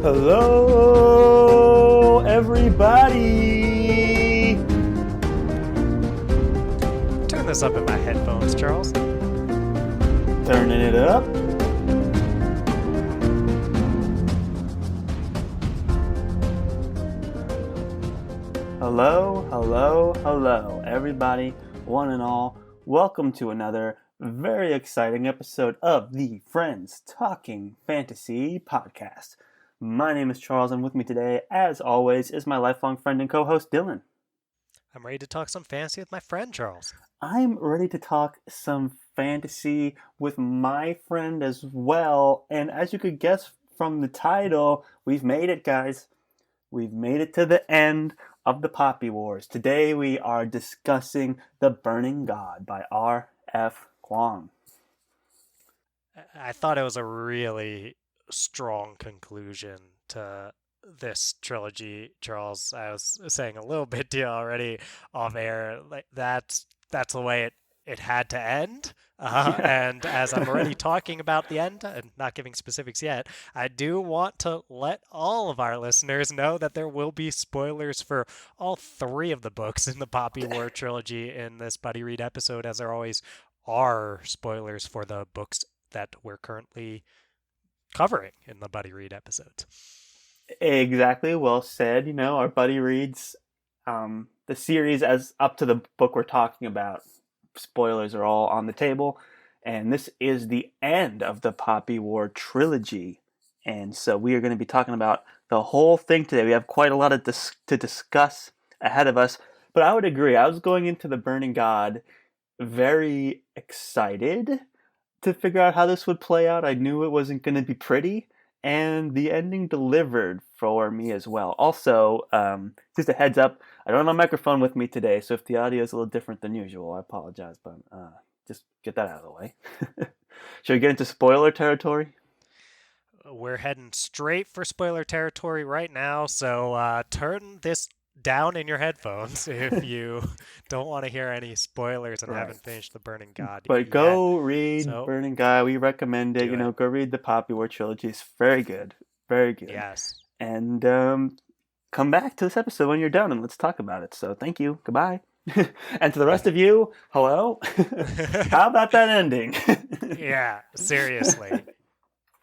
Hello, everybody. Turn this up in my headphones, Charles. Turning it up. Hello, everybody, one and all. Welcome to another very exciting episode of the Friends Talking Fantasy podcast. My name is Charles, and with me today, as always, is my lifelong friend and co-host, Dylan. I'm ready to talk some fantasy with my friend, Charles. I'm ready to talk some fantasy with my friend as well. And as you could guess from the title, we've made it, guys. We've made it to the end of the Poppy Wars. Today we are discussing The Burning God by R.F. Kuang. I thought it was a really strong conclusion to this trilogy, Charles. I was saying a little bit to you already off air. Like that's the way it had to end. Yeah. And as I'm already talking about the end and not giving specifics yet, I do want to let all of our listeners know that there will be spoilers for all three of the books in the Poppy War trilogy in this Buddy Read episode, as there always are spoilers for the books that we're currently covering in the Buddy Read episodes. Exactly, well said. You know, our buddy reads the series as up to the book we're talking about. Spoilers are all on the table, and this is the end of the Poppy War trilogy. And so we are going to be talking about the whole thing today. We have quite a lot of to discuss ahead of us, but I would agree. I was going into the Burning God very excited to figure out how this would play out. I knew it wasn't going to be pretty, and the ending delivered for me as well. Also, just a heads up, I don't have a microphone with me today, so if the audio is a little different than usual, I apologize, but just get that out of the way. Should we get into spoiler territory? We're heading straight for spoiler territory right now, so turn this down in your headphones if you don't want to hear any spoilers and Right. haven't finished The Burning God But yet. go read So, Burning God. We recommend it. do You know, it. go read the Poppy War trilogy. It's very good. Very good. Yes. And come back to this episode when you're done and let's talk about it. So thank you. Goodbye. And to the rest of you, hello. How about that ending? Yeah, seriously.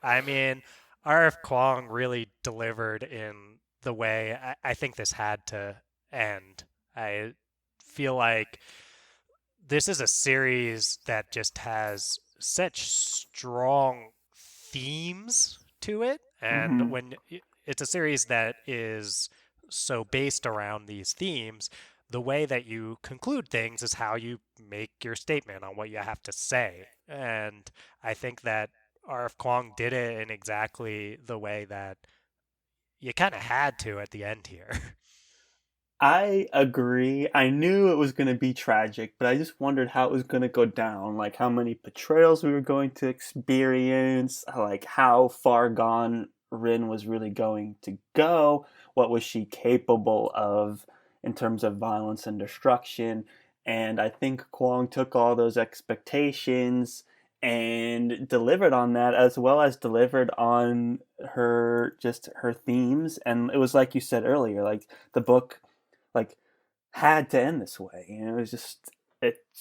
I mean, R.F. Kuang really delivered in the way I think this had to end. I feel like this is a series that just has such strong themes to it. And Hmm. when it's a series that is so based around these themes, the way that you conclude things is how you make your statement on what you have to say. And I think that R.F. Kuang did it in exactly the way that you kind of had to at the end here. I agree. I knew it was going to be tragic, but I just wondered how it was going to go down. Like how many betrayals we were going to experience, like how far gone Rin was really going to go, what was she capable of in terms of violence and destruction. And I think Kwong took all those expectations and delivered on that as well as delivered on her themes. And it was like you said earlier, like the book like had to end this way. You know, it's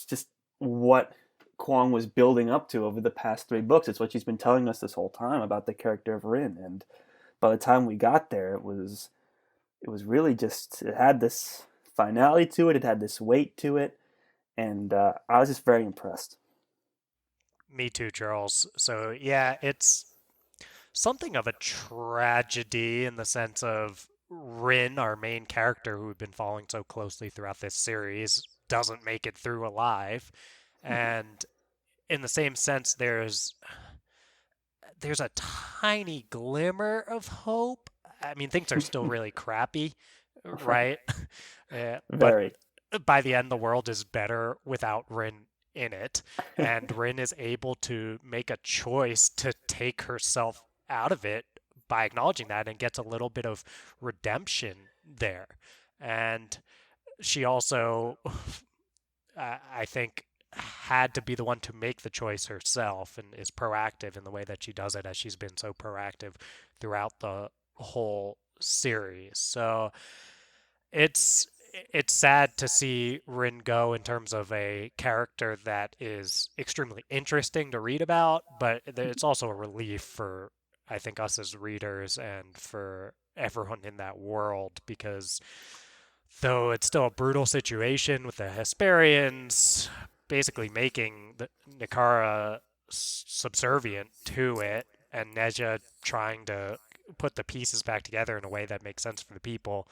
just what Kwong was building up to over the past three books. It's what she's been telling us this whole time about the character of Rin. And by the time we got there, it was really just it had this finality to it. It had this weight to it, and I was just very impressed. Me too, Charles. So, yeah, it's something of a tragedy in the sense of Rin, our main character who we've been following so closely throughout this series, doesn't make it through alive. And in the same sense, there's a tiny glimmer of hope. I mean, things are still really crappy, Right. right? But Very. by the end, the world is better without Rin in it, and Rin is able to make a choice to take herself out of it by acknowledging that and gets a little bit of redemption there. And she also, I think, had to be the one to make the choice herself and is proactive in the way that she does it, as she's been so proactive throughout the whole series. So it's it's sad to see Rin go in terms of a character that is extremely interesting to read about, but it's also a relief for I think us as readers and for everyone in that world because though it's still a brutal situation with the Hesperians basically making the Nikara subservient to it and Neja trying to put the pieces back together in a way that makes sense for the people,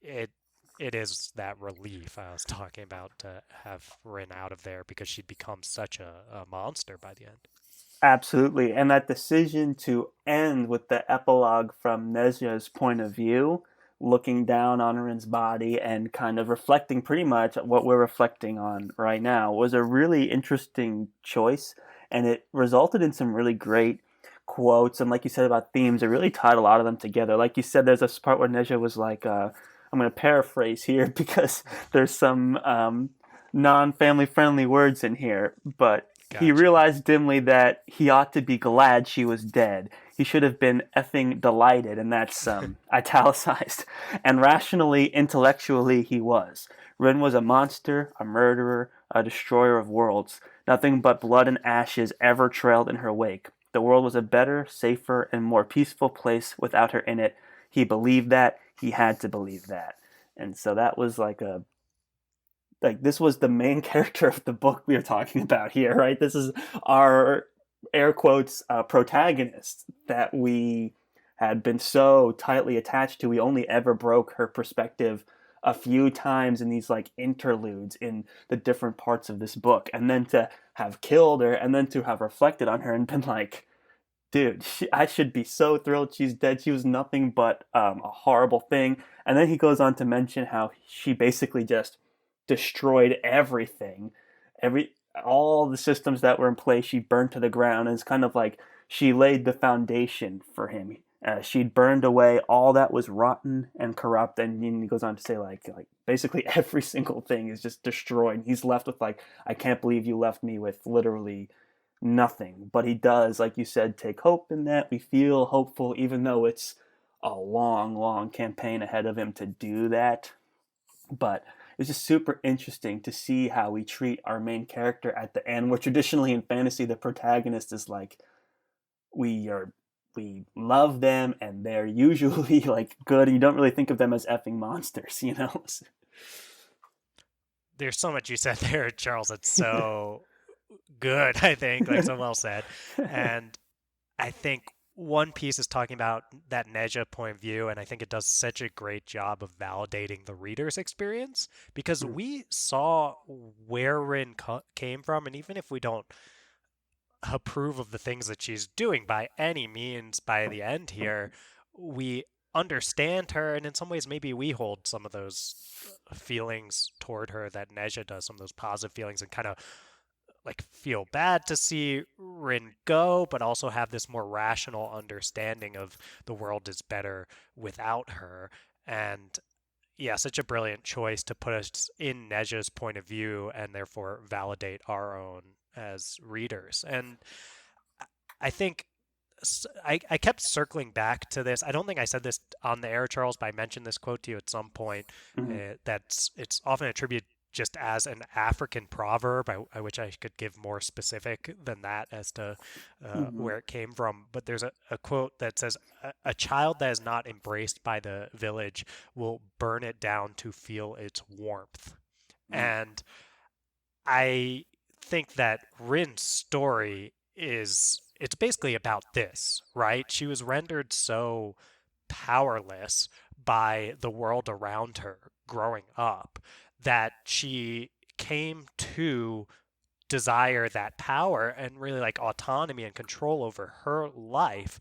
it it is that relief I was talking about to have Rin out of there because she'd become such a monster by the end. Absolutely. And that decision to end with the epilogue from Nezya's point of view, looking down on Rin's body and kind of reflecting pretty much what we're reflecting on right now, was a really interesting choice. And it resulted in some really great quotes. And like you said about themes, it really tied a lot of them together. Like you said, there's a part where Nezya was like, I'm going to paraphrase here because there's some non family friendly words in here, but he Gotcha. realized dimly that he ought to be glad she was dead. He should have been effing delighted, and that's italicized. And rationally, intellectually, he was. Rin was a monster, a murderer, a destroyer of worlds. Nothing but blood and ashes ever trailed in her wake. The world was a better, safer, and more peaceful place without her in it. He believed that. He had to believe that. And so that was like this was the main character of the book we are talking about here, right? This is our air quotes protagonist that we had been so tightly attached to. We only ever broke her perspective a few times in these like interludes in the different parts of this book, and then to have killed her, and then to have reflected on her and been like, dude, I should be so thrilled she's dead. She was nothing but a horrible thing. And then he goes on to mention how she basically just destroyed everything, every all the systems that were in place. She burned to the ground, and it's kind of like she laid the foundation for him. She'd burned away all that was rotten and corrupt, and he goes on to say like basically every single thing is just destroyed. And he's left with like, I can't believe you left me with literally nothing. But he does, like you said, take hope in that. We feel hopeful, even though it's a long, long campaign ahead of him to do that. But it's just super interesting to see how we treat our main character at the end, where traditionally in fantasy the protagonist is like, we are we love them and they're usually like good, and you don't really think of them as effing monsters, you know. There's so much you said there, Charles. It's so good, I think, like so well said. And I think one piece is talking about that Neja point of view, and I think it does such a great job of validating the reader's experience because we saw where Rin came from, and even if we don't approve of the things that she's doing by any means by the end here, we understand her, and in some ways, maybe we hold some of those feelings toward her that Neja does, some of those positive feelings, and kind of like feel bad to see Rin go, but also have this more rational understanding of the world is better without her. And yeah, such a brilliant choice to put us in Neja's point of view and therefore validate our own as readers. And I think I kept circling back to this. I don't think I said this on the air, Charles, but I mentioned this quote to you at some point. Mm-hmm. That's it's often attributed just as an African proverb, which I could give more specific than that as to Mm-hmm. where it came from. But there's a quote that says, "A child that is not embraced by the village will burn it down to feel its warmth." And I think that Rin's story is it's basically about this, right? She was rendered so powerless by the world around her growing up that she came to desire that power and really like autonomy and control over her life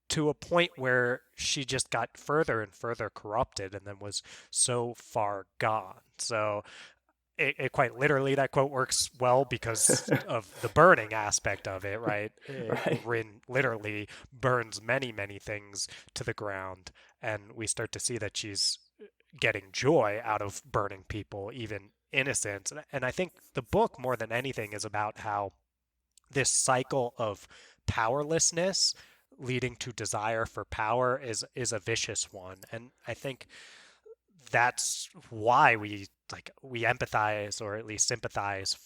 to a point where she just got further and further corrupted and then was so far gone. So it quite literally that quote works well because of the burning aspect of it, right? Right. Rin literally burns many, many things to the ground, and we start to see that she's getting joy out of burning people, even innocents. And I think the book, more than anything, is about how this cycle of powerlessness leading to desire for power is a vicious one. And I think that's why we empathize or at least sympathize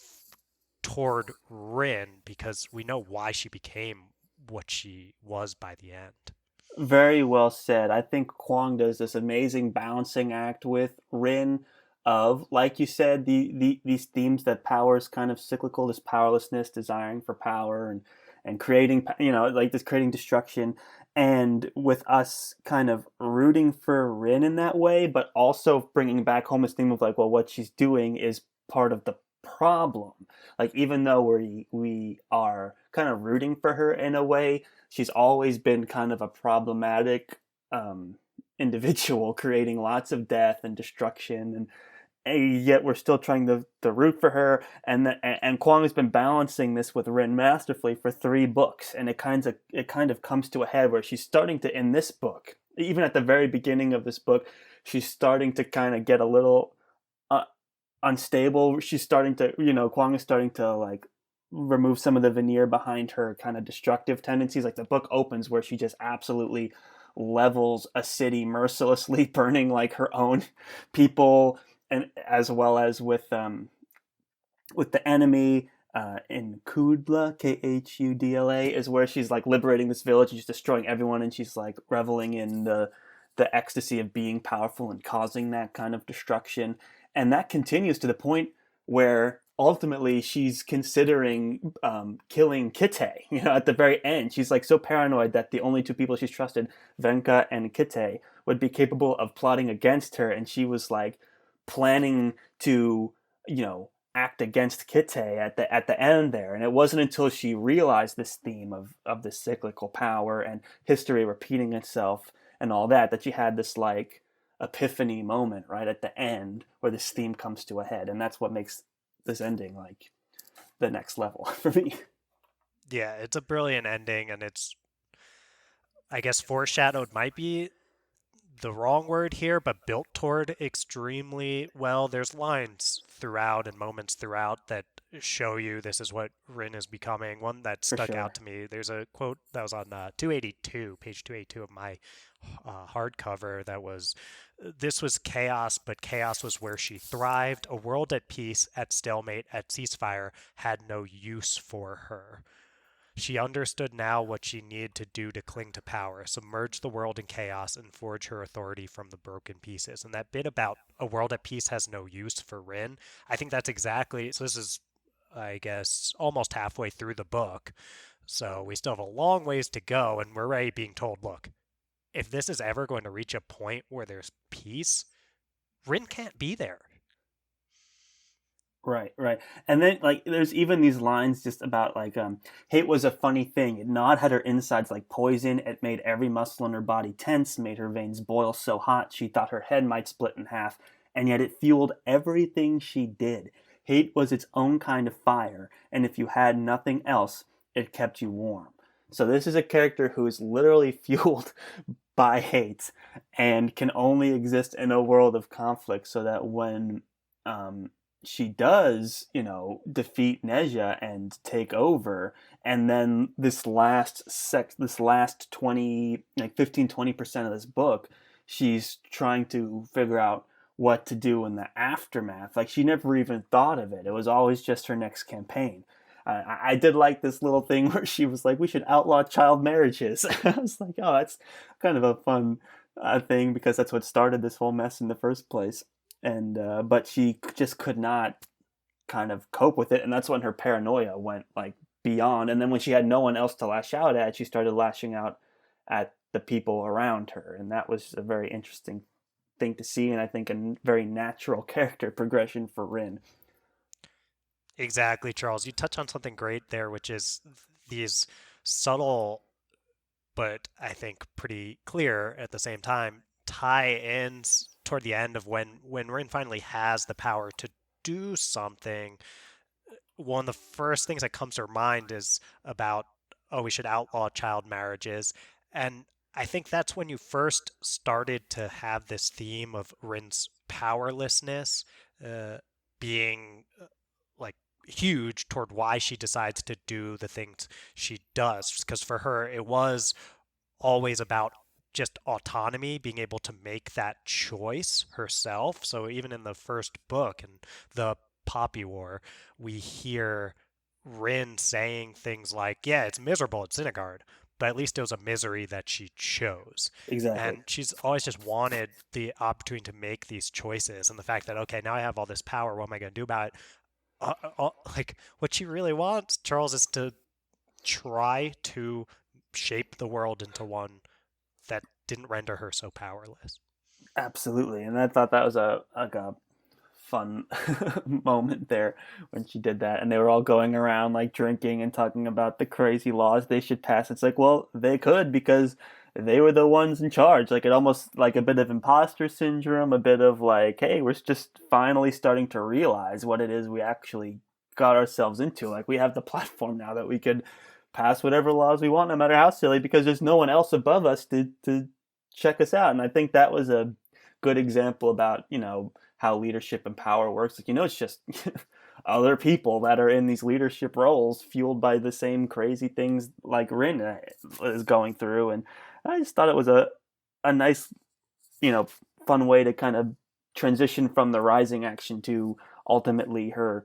toward Rin, because we know why she became what she was by the end. Very well said. I think Kuang does this amazing balancing act with Rin of, like you said, these themes that power is kind of cyclical, this powerlessness, desiring for power, and creating, like this creating destruction, and with us kind of rooting for Rin in that way, but also bringing back home this theme of like, well, what she's doing is part of the problem. Like even though we are kind of rooting for her in a way, she's always been kind of a problematic um, individual, creating lots of death and destruction, and yet we're still trying to root for her. And Kwong has been balancing this with Rin masterfully for 3 books, and it kind of comes to a head where she's starting to, in this book, even at the very beginning of this book, she's starting to kind of get a little uh, unstable. She's starting to, Kwong is starting to like remove some of the veneer behind her kind of destructive tendencies. Like the book opens where she just absolutely levels a city mercilessly, burning like her own people, and as well as with the enemy. In Kudla, Khudla, is where she's like liberating this village and just destroying everyone, and she's like reveling in the ecstasy of being powerful and causing that kind of destruction. And that continues to the point where ultimately she's considering killing Kite. At the very end, she's like so paranoid that the only 2 people she's trusted, Venka and Kite, would be capable of plotting against her, and she was like planning to, act against Kite at the end there. And it wasn't until she realized this theme of the cyclical power and history repeating itself and all that she had this like epiphany moment right at the end where this theme comes to a head, and that's what makes this ending like the next level for me. Yeah, it's a brilliant ending, and I guess foreshadowed might be the wrong word here, but built toward extremely well. There's lines throughout and moments throughout that show you this is what Rin is becoming. One that For stuck out sure. to me, there's a quote that was on 282, page 282 of my hardcover that was, "This was chaos, but chaos was where she thrived. A world at peace, at stalemate, at ceasefire had no use for her. She understood now what she needed to do to cling to power, submerge the world in chaos, and forge her authority from the broken pieces." And that bit about a world at peace has no use for Rin, I think that's exactly. So this is, I guess, almost halfway through the book. So we still have a long ways to go, and we're already being told, look, if this is ever going to reach a point where there's peace, Rin can't be there. Right, right. And then like there's even these lines just about like hate was a funny thing. It gnawed at her insides like poison. It made every muscle in her body tense, made her veins boil so hot she thought her head might split in half, and yet it fueled everything she did. Hate was its own kind of fire, and if you had nothing else, it kept you warm. So this is a character who is literally fueled by hate and can only exist in a world of conflict, so that when um, she does, defeat Neja and take over, and then this last 20, like 15-20% of this book, she's trying to figure out what to do in the aftermath. Like she never even thought of it. It was always just her next campaign. I did like this little thing where she was like, "We should outlaw child marriages." I was like, "Oh, that's kind of a fun thing because that's what started this whole mess in the first place." And but she just could not kind of cope with it, and that's when her paranoia went like beyond. And then when she had no one else to lash out at, she started lashing out at the people around her, and that was a very interesting thing to see, and I think a very natural character progression for Rin. Exactly, Charles. You touch on something great there, which is these subtle but I think pretty clear at the same time tie ins toward the end of when Rin finally has the power to do something. One of the first things that comes to her mind is about, oh, we should outlaw child marriages. And I think that's when you first started to have this theme of Rin's powerlessness, uh, being like huge toward why she decides to do the things she does. Because for her, it was always about just autonomy, being able to make that choice herself. So even in the first book, in the Poppy War, we hear Rin saying things like, "Yeah, it's miserable at Synagard, but at least it was a misery that she chose." Exactly. And she's always just wanted the opportunity to make these choices, and the fact that, okay, now I have all this power, what am I going to do about it? Like what she really wants, Charles, is to try to shape the world into one that didn't render her so powerless. Absolutely, and I thought that was a fun moment there when she did that, and they were all going around like drinking and talking about the crazy laws they should pass. It's like, well, they could because they were the ones in charge. Like it almost like a bit of imposter syndrome, a bit of like, hey, we're just finally starting to realize what it is we actually got ourselves into. Like we have the platform now that we could pass whatever laws we want, no matter how silly, because there's no one else above us to check us out. And I think that was a good example about how leadership and power works. Like it's just other people that are in these leadership roles, fueled by the same crazy things like Rin is going through. And I just thought it was a nice, you know, fun way to kind of transition from the rising action to ultimately her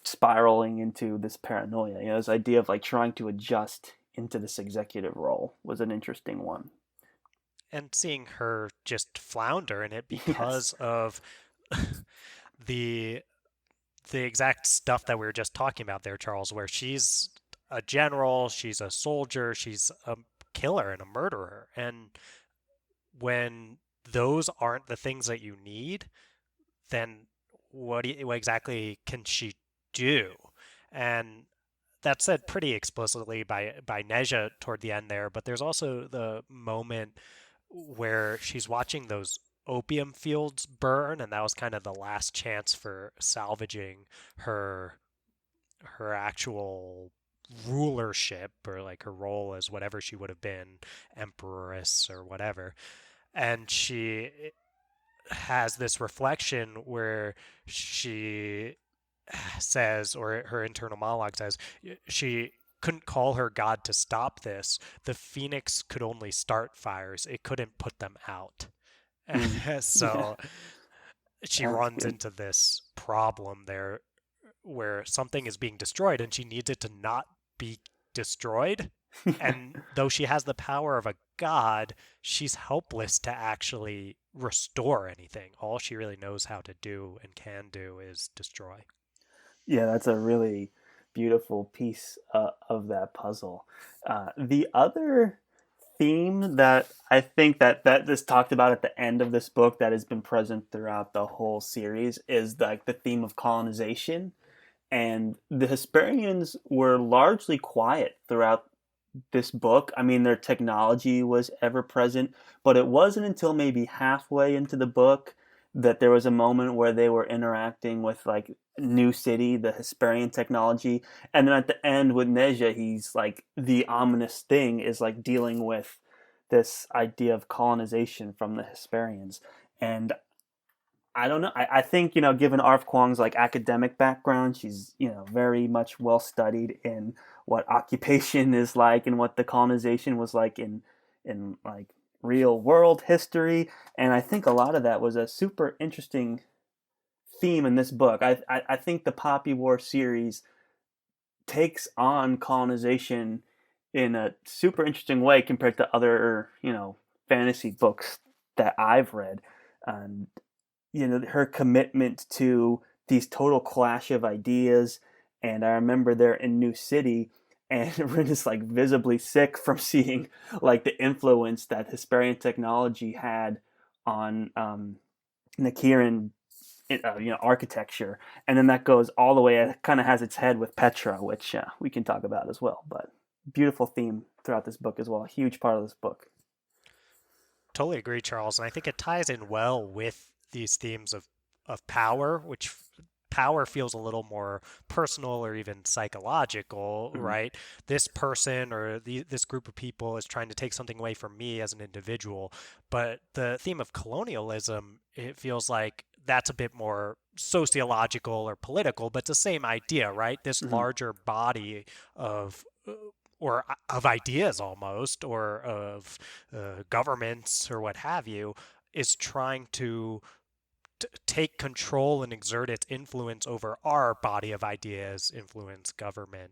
spiraling into this paranoia. This idea of like trying to adjust into this executive role was an interesting one. And seeing her just flounder in it Yes. because of the the exact stuff that we were just talking about there, Charles, where she's a general, she's a soldier, she's a killer and a murderer. And when those aren't the things that you need, then what exactly can she do? And that's said pretty explicitly by Neja toward the end there, but there's also the moment where she's watching those opium fields burn, and that was kind of the last chance for salvaging her her actual rulership, or like her role as whatever she would have been, empress or whatever. And she has this reflection where she says, or her internal monologue says, she couldn't call her God to stop this. The phoenix could only start fires, it couldn't put them out. Mm. Yeah, So she that's runs good. into this problem there where something is being destroyed and she needs it to not be destroyed. Yeah. And though she has the power of a god, she's helpless to actually restore anything. All she really knows how to do and can do is destroy. Yeah, that's a really beautiful piece of that puzzle. The other theme that I think that this talked about at the end of this book that has been present throughout the whole series is like the theme of colonization. And the Hesperians were largely quiet throughout this book. I mean, their technology was ever present, but it wasn't until maybe halfway into the book that there was a moment where they were interacting with like New City, the Hesperian technology, and then at the end with Neja, he's like the ominous thing is like dealing with this idea of colonization from the Hesperians. And I don't know. I think given Arf Kuang's like academic background, she's very much well studied in what occupation is like and what the colonization was like in like real world history. And I think a lot of that was a super interesting theme in this book. I think the Poppy War series takes on colonization in a super interesting way compared to other fantasy books that I've read. And her commitment to these total clash of ideas. And I remember they're in New City, and Rin is like visibly sick from seeing like the influence that Hesperian technology had on Nakiran, architecture, and then that goes all the way. It kind of has its head with Petra, which we can talk about as well. But beautiful theme throughout this book as well. A huge part of this book. Totally agree, Charles. And I think it ties in well with these themes of power, which power feels a little more personal or even psychological, Mm-hmm. right? This person or this group of people is trying to take something away from me as an individual. But the theme of colonialism, it feels like that's a bit more sociological or political, but it's the same idea, right? This Hmm. larger body of or of ideas almost, or of governments or what have you, is trying to take control and exert its influence over our body of ideas, influence government,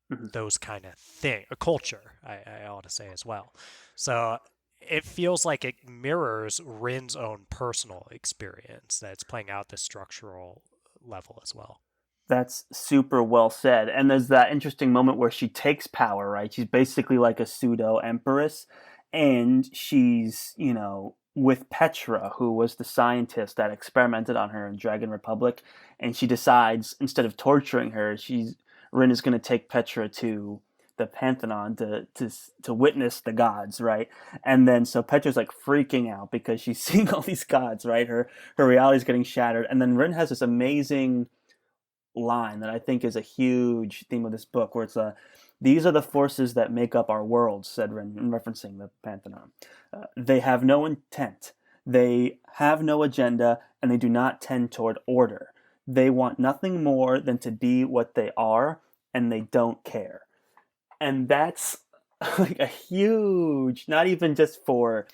Hmm. those kind of thing, a culture, I ought to say as well. So it feels like it mirrors Rin's own personal experience that's playing out the structural level as well. That's super well said. And there's that interesting moment where she takes power, right? She's basically like a pseudo empress, and she's, with Petra, who was the scientist that experimented on her in Dragon Republic, and she decides instead of torturing her, Rin is going to take Petra to the Pantheon to witness the gods, right? And then so Petra's like freaking out because she's seeing all these gods, right? Her reality is getting shattered, and then Rin has this amazing line that I think is a huge theme of this book, where it's these are the forces that make up our world, said Ren, referencing the Pantheon. They have no intent, they have no agenda, and they do not tend toward order. They want nothing more than to be what they are, and they don't care. And that's like a huge, not even just for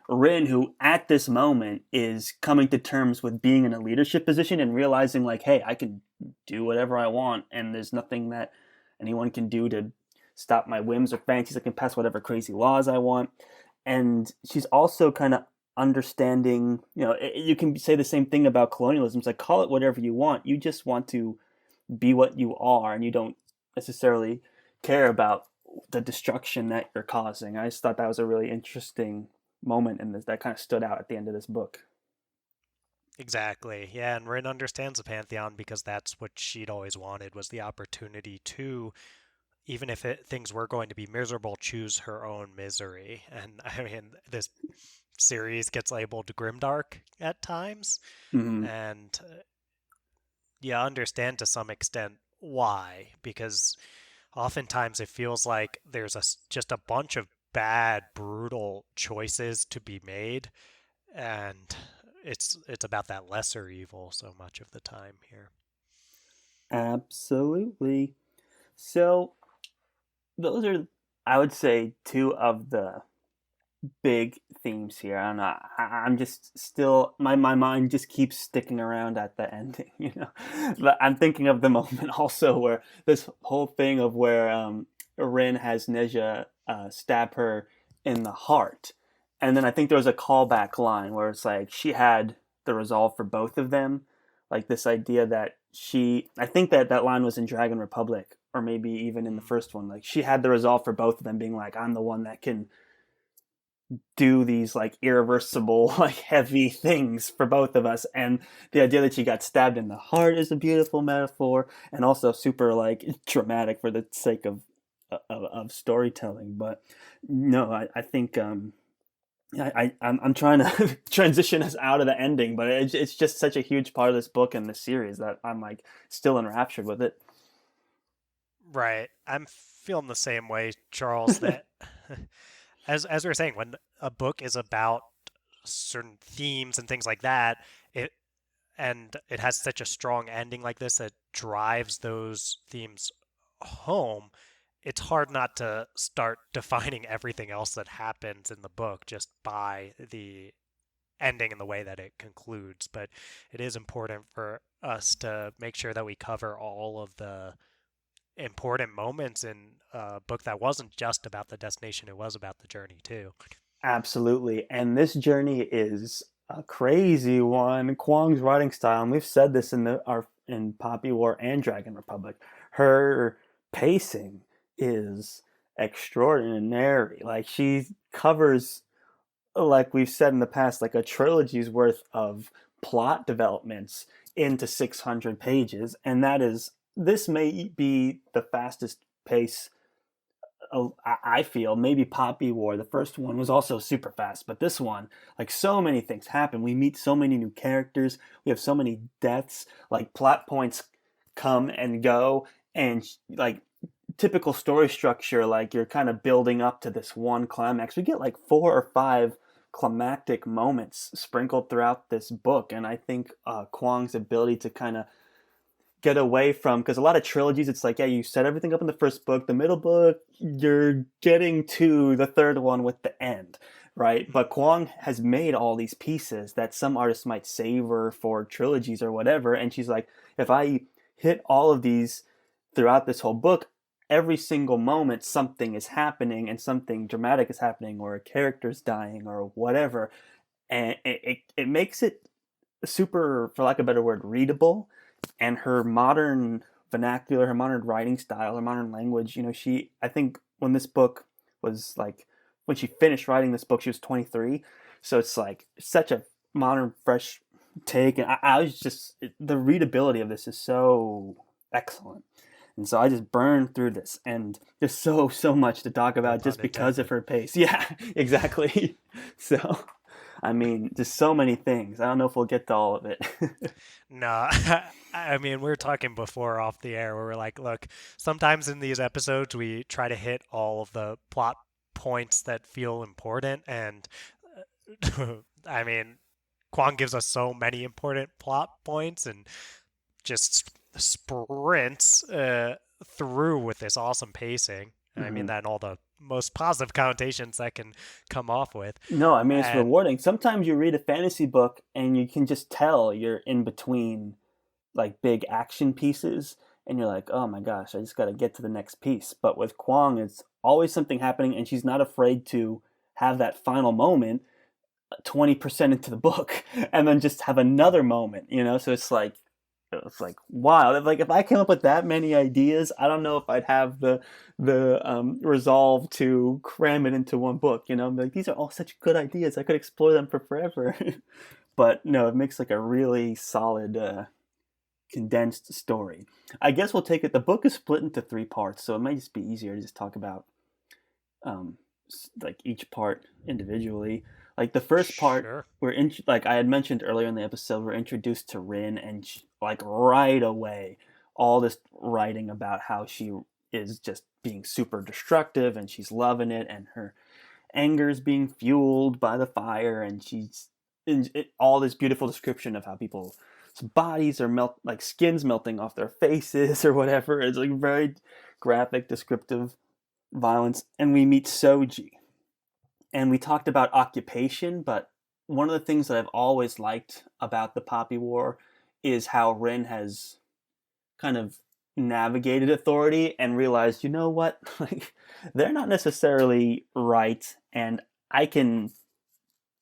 Rin, who at this moment is coming to terms with being in a leadership position and realizing, like, hey, I can do whatever I want, and there's nothing that anyone can do to stop my whims or fancies. I can pass whatever crazy laws I want. And she's also kind of understanding, you can say the same thing about colonialism. It's like, call it whatever you want. You just want to be what you are, and you don't necessarily care about the destruction that you're causing. I just thought that was a really interesting moment in this that kind of stood out at the end of this book. Exactly. Yeah, and Rin understands the Pantheon because that's what she'd always wanted, was the opportunity to, even if things were going to be miserable, choose her own misery. And I mean, this series gets labeled grimdark at times, Mm-hmm. and you understand to some extent why, because oftentimes it feels like there's just a bunch of bad, brutal choices to be made, and it's about that lesser evil so much of the time here. Absolutely. So those are, I would say, two of the big themes here. I don't know. I'm just still my mind just keeps sticking around at the ending. But I'm thinking of the moment also where this whole thing of where Rin has Neja stab her in the heart, and then I think there was a callback line where it's like she had the resolve for both of them, like this idea that I think that line was in Dragon Republic or maybe even in the Mm. first one. Like she had the resolve for both of them, being like, I'm the one that can do these like irreversible like heavy things for both of us, and the idea that she got stabbed in the heart is a beautiful metaphor and also super like dramatic for the sake of storytelling. But no, I think I'm trying to transition us out of the ending, but it's just such a huge part of this book and this series that I'm like still enraptured with it. Right. I'm feeling the same way, Charles, that as we were saying, when a book is about certain themes and things like that, it and it has such a strong ending like this that drives those themes home, it's hard not to start defining everything else that happens in the book just by the ending and the way that it concludes. But it is important for us to make sure that we cover all of the important moments in a book that wasn't just about the destination, it was about the journey too. Absolutely. And this journey is a crazy one. Kuang's writing style, and we've said this in Poppy War and Dragon Republic. Her pacing is extraordinary. Like she covers, like we've said in the past, like a trilogy's worth of plot developments into 600 pages, and this may be the fastest pace. I feel maybe Poppy War, the first one, was also super fast, but this one, like so many things happen. We meet so many new characters. We have so many deaths. Like plot points come and go, and like typical story structure, like you're kind of building up to this one climax. We get like four or five climactic moments sprinkled throughout this book. And I think Kuang's ability to kind of get away from, because a lot of trilogies, it's like, yeah, you set everything up in the first book, the middle book, you're getting to the third one with the end, right? But Kuang has made all these pieces that some artists might savor for trilogies or whatever, and she's like, if I hit all of these throughout this whole book, every single moment something is happening and something dramatic is happening, or a character's dying or whatever, and it makes it super, for lack of a better word, readable. And her modern vernacular, her modern writing style, her modern language, she, I think when this book was like, when she finished writing this book, she was 23. So it's like such a modern, fresh take. And I was just, the readability of this is so excellent. And so I just burned through this, and there's so much to talk No about pun just because of intended. her pace. Yeah, exactly. So, I mean, just so many things. I don't know if we'll get to all of it. No, I mean, we were talking before off the air where we're like, look, sometimes in these episodes we try to hit all of the plot points that feel important. And I mean, Kwang gives us so many important plot points and just sprints through with this awesome pacing. And I mean Mhm. that in all the most positive connotations I can come off with. No, I mean it's And rewarding. Sometimes you read a fantasy book and you can just tell you're in between like big action pieces, and you're like, "Oh my gosh, I just got to get to the next piece." But with Kwang, it's always something happening, and she's not afraid to have that final moment 20% into the book and then just have another moment. So it's like wow, like if I came up with that many ideas, I don't know if I'd have the resolve to cram it into one book. I'm like, these are all such good ideas, I could explore them for forever. But no, it makes like a really solid condensed story. I guess we'll take it, the book is split into three parts, so it might just be easier to just talk about um, like each part individually. Like the first part, sure. like I had mentioned earlier in the episode, we're introduced to Rin, and like right away, all this writing about how she is just being super destructive, and she's loving it, and her anger is being fueled by the fire, and she's all this beautiful description of how people's bodies are like skins melting off their faces or whatever. It's like very graphic, descriptive violence. And we meet Soji, and we talked about occupation, but one of the things that I've always liked about the Poppy War is how Rin has kind of navigated authority and realized, you know what, like they're not necessarily right, and I can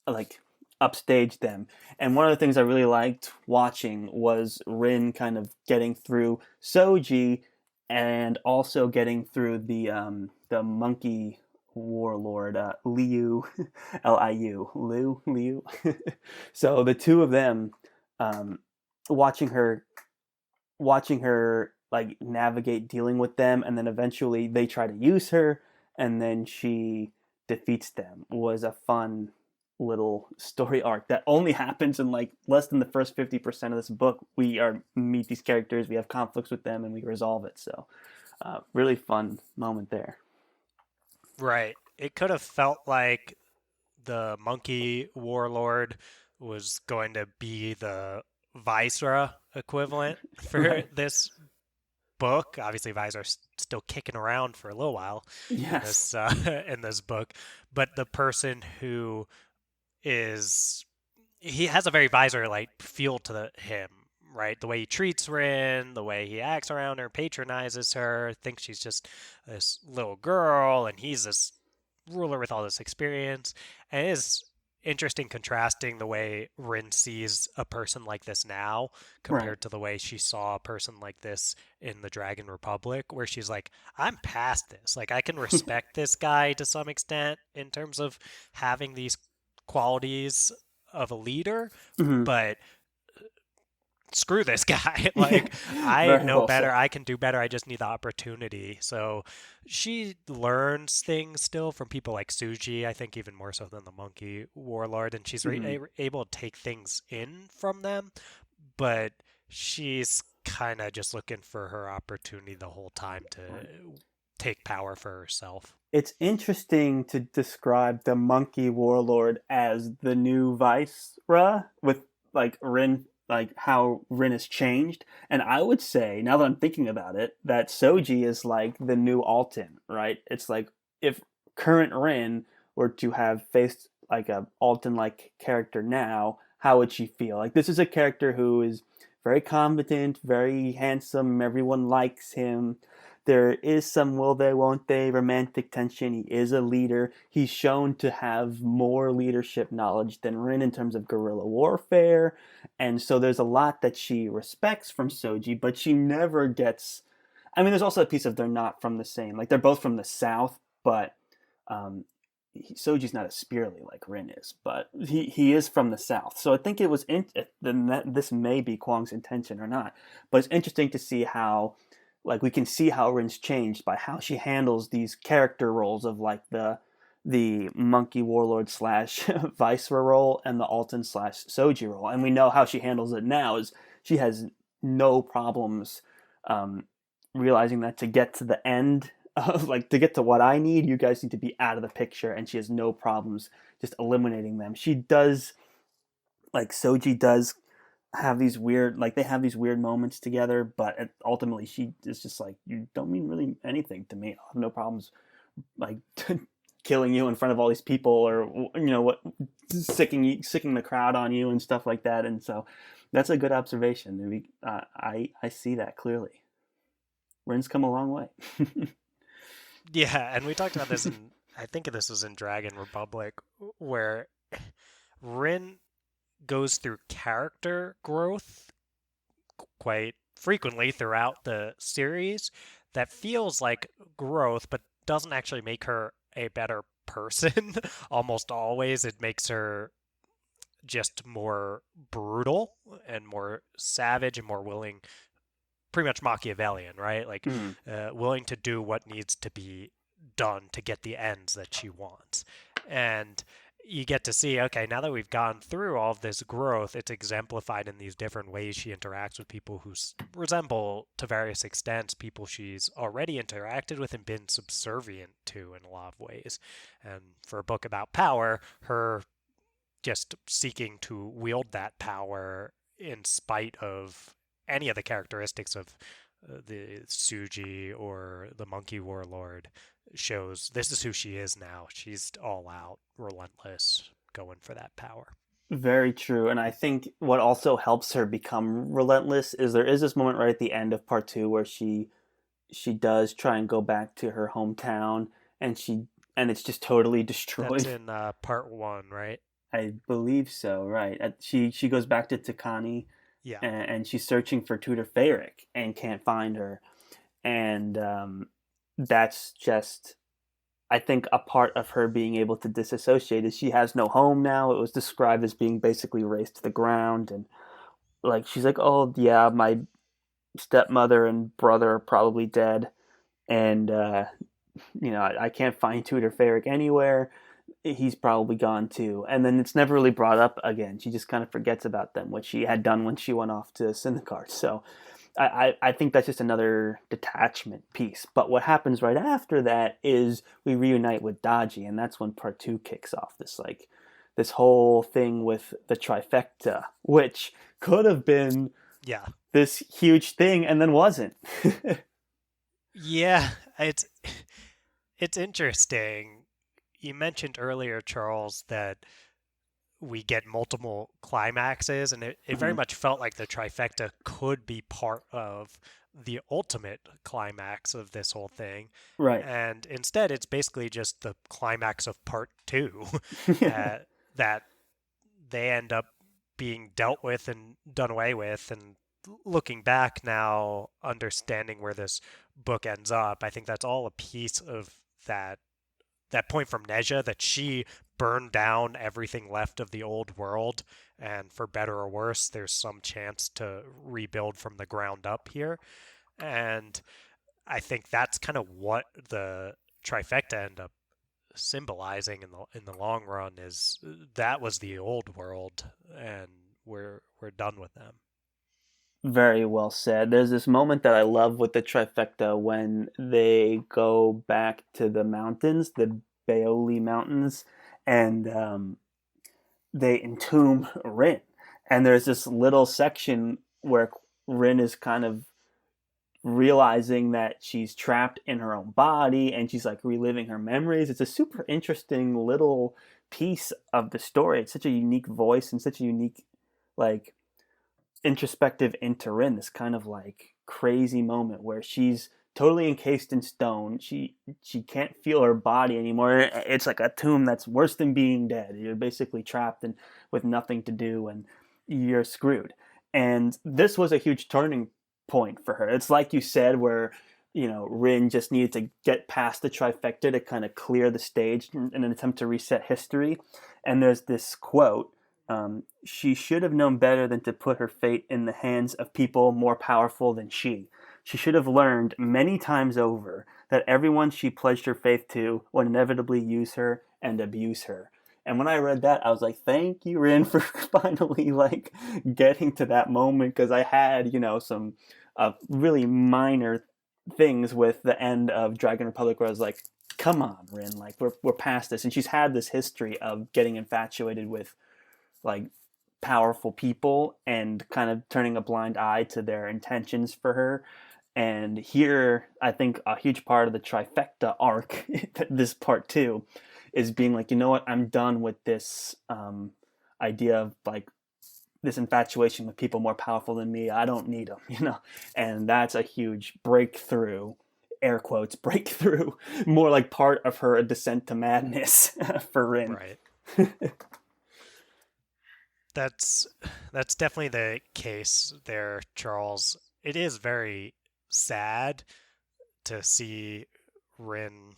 like upstage them. And one of the things I really liked watching was Rin kind of getting through Soji, and also getting through the monkey warlord, Liu, Liu, Liu. So the two of them, um, watching her watching her like navigate dealing with them, and then eventually they try to use her, and then she defeats them, was a fun little story arc that only happens in like less than the first 50% of this book. We are meet these characters, we have conflicts with them, and we resolve it. So really fun moment there. Right. It could have felt like the monkey warlord was going to be the Viceroy equivalent for Right. this book. Obviously, Viceroy's still kicking around for a little while in Yes. this in this book, but the person who is he has a very Viceroy like feel to him, right? The way he treats Rin, the way he acts around her, patronizes her, thinks she's just this little girl, and he's this ruler with all this experience. And it is interesting contrasting the way Rin sees a person like this now Right. compared to the way she saw a person like this in the Dragon Republic, where she's like, I'm past this. Like, I can respect this guy to some extent in terms of having these qualities of a leader, Mhm. but screw this guy. Yeah. Like, I Very know well better. said. I can do better. I just need the opportunity. So she learns things still from people like Suji, I think even more so than the monkey warlord. And she's Mhm. able to take things in from them. But she's kind of just looking for her opportunity the whole time to Right. take power for herself. It's interesting to describe the monkey warlord as the new Viceroy with like Rin, like how Rin has changed. And I would say, now that I'm thinking about it, that Soji is like the new Alton, right? It's like if current Rin were to have faced like a Alton like character now, how would she feel? Like this is a character who is very competent, very handsome, everyone likes him. There is some will they, won't they romantic tension. He is a leader. He's shown to have more leadership knowledge than Rin in terms of guerrilla warfare. And so there's a lot that she respects from Soji, but she never gets. I mean, there's also a piece of they're not from the same. Like, they're both from the South, but um, Soji's not a Spearly like Rin is, but he is from the South. So I think it was then that this may be Kuang's intention or not, but it's interesting to see how like we can see how Rin's changed by how she handles these character roles of like the monkey warlord slash viceroy role and the Alton slash Soji role, and we know how she handles it now is she has no problems um, realizing that to get to the end of like to get to what I need, you guys need to be out of the picture, and she has no problems just eliminating them. She does like Soji does have these weird like they have these weird moments together, but ultimately she is just like you don't mean really anything to me. I have no problems like killing you in front of all these people or what sicking the crowd on you and stuff like that. And so that's a good observation. I see that clearly. Rin's come a long way. Yeah, and we talked about this in, I think this was in Dragon Republic, where Rin goes through character growth quite frequently throughout the series that feels like growth, but doesn't actually make her a better person. Almost always, it makes her just more brutal and more savage and more willing, pretty much Machiavellian, right? Like Mm. willing to do what needs to be done to get the ends that she wants. And you get to see, okay, now that we've gone through all of this growth, it's exemplified in these different ways she interacts with people who resemble, to various extents, people she's already interacted with and been subservient to in a lot of ways. And for a book about power, her just seeking to wield that power in spite of any of the characteristics of the Suji or the Monkey Warlord shows this is who she is now. She's all out, relentless, going for that power. Very true. And I think what also helps her become relentless is there is this moment right at the end of part two where she does try and go back to her hometown and it's just totally That's destroyed. in part one, right? I believe so, right. She goes back to Takani Yeah. and she's searching for Tutor Ferric and can't find her. And that's just I think a part of her being able to disassociate is she has no home now. It was described as being basically razed to the ground, and like she's like, "Oh yeah, my stepmother and brother are probably dead, and I can't find Tutor Ferric anywhere. He's probably gone too." And then it's never really brought up again. She just kind of forgets about them, what she had done when she went off to Syndicate. So I think that's just another detachment piece. But what happens right after that is we reunite with Daji, and that's when part two kicks off. This whole thing with the trifecta, which could have been Yeah. this huge thing and then wasn't. Yeah, it's interesting. You mentioned earlier, Charles, that we get multiple climaxes, and it very Mhm. much felt like the trifecta could be part of the ultimate climax of this whole thing. Right. And instead, it's basically just the climax of part two uh, that they end up being dealt with and done away with. And looking back now, understanding where this book ends up, I think that's all a piece of that point from Neja that she burned down everything left of the old world, and for better or worse, there's some chance to rebuild from the ground up here. And I think that's kind of what the trifecta end up symbolizing in the long run is that was the old world, and we're done with them. Very well said. There's this moment that I love with the trifecta when they go back to the mountains, the Baoli Mountains, and they entomb Rin. And there's this little section where Rin is kind of realizing that she's trapped in her own body and she's like reliving her memories. It's a super interesting little piece of the story. It's such a unique voice and such a unique, like, introspective into Rin, this kind of like crazy moment where she's totally encased in stone. She can't feel her body anymore. It's like a tomb that's worse than being dead. You're basically trapped and with nothing to do, and you're screwed. And this was a huge turning point for her. It's like you said, where Rin just needed to get past the trifecta to kind of clear the stage in an attempt to reset history. And there's this quote, she should have known better than to put her fate in the hands of people more powerful than she. She should have learned many times over that everyone she pledged her faith to would inevitably use her and abuse her. And when I read that, I was like, "Thank you, Rin, for finally like getting to that moment." Because I had, some really minor things with the end of Dragon Republic, where I was like, "Come on, Rin, like we're past this." And she's had this history of getting infatuated with like powerful people and kind of turning a blind eye to their intentions for her. And here, I think a huge part of the trifecta arc, this part two, is being like, you know what, I'm done with this idea of like this infatuation with people more powerful than me. I don't need them. And that's a huge breakthrough, air quotes, breakthrough, more like part of her descent to madness for Rin. Right. That's that's definitely the case there, Charles. It is very sad to see Rin.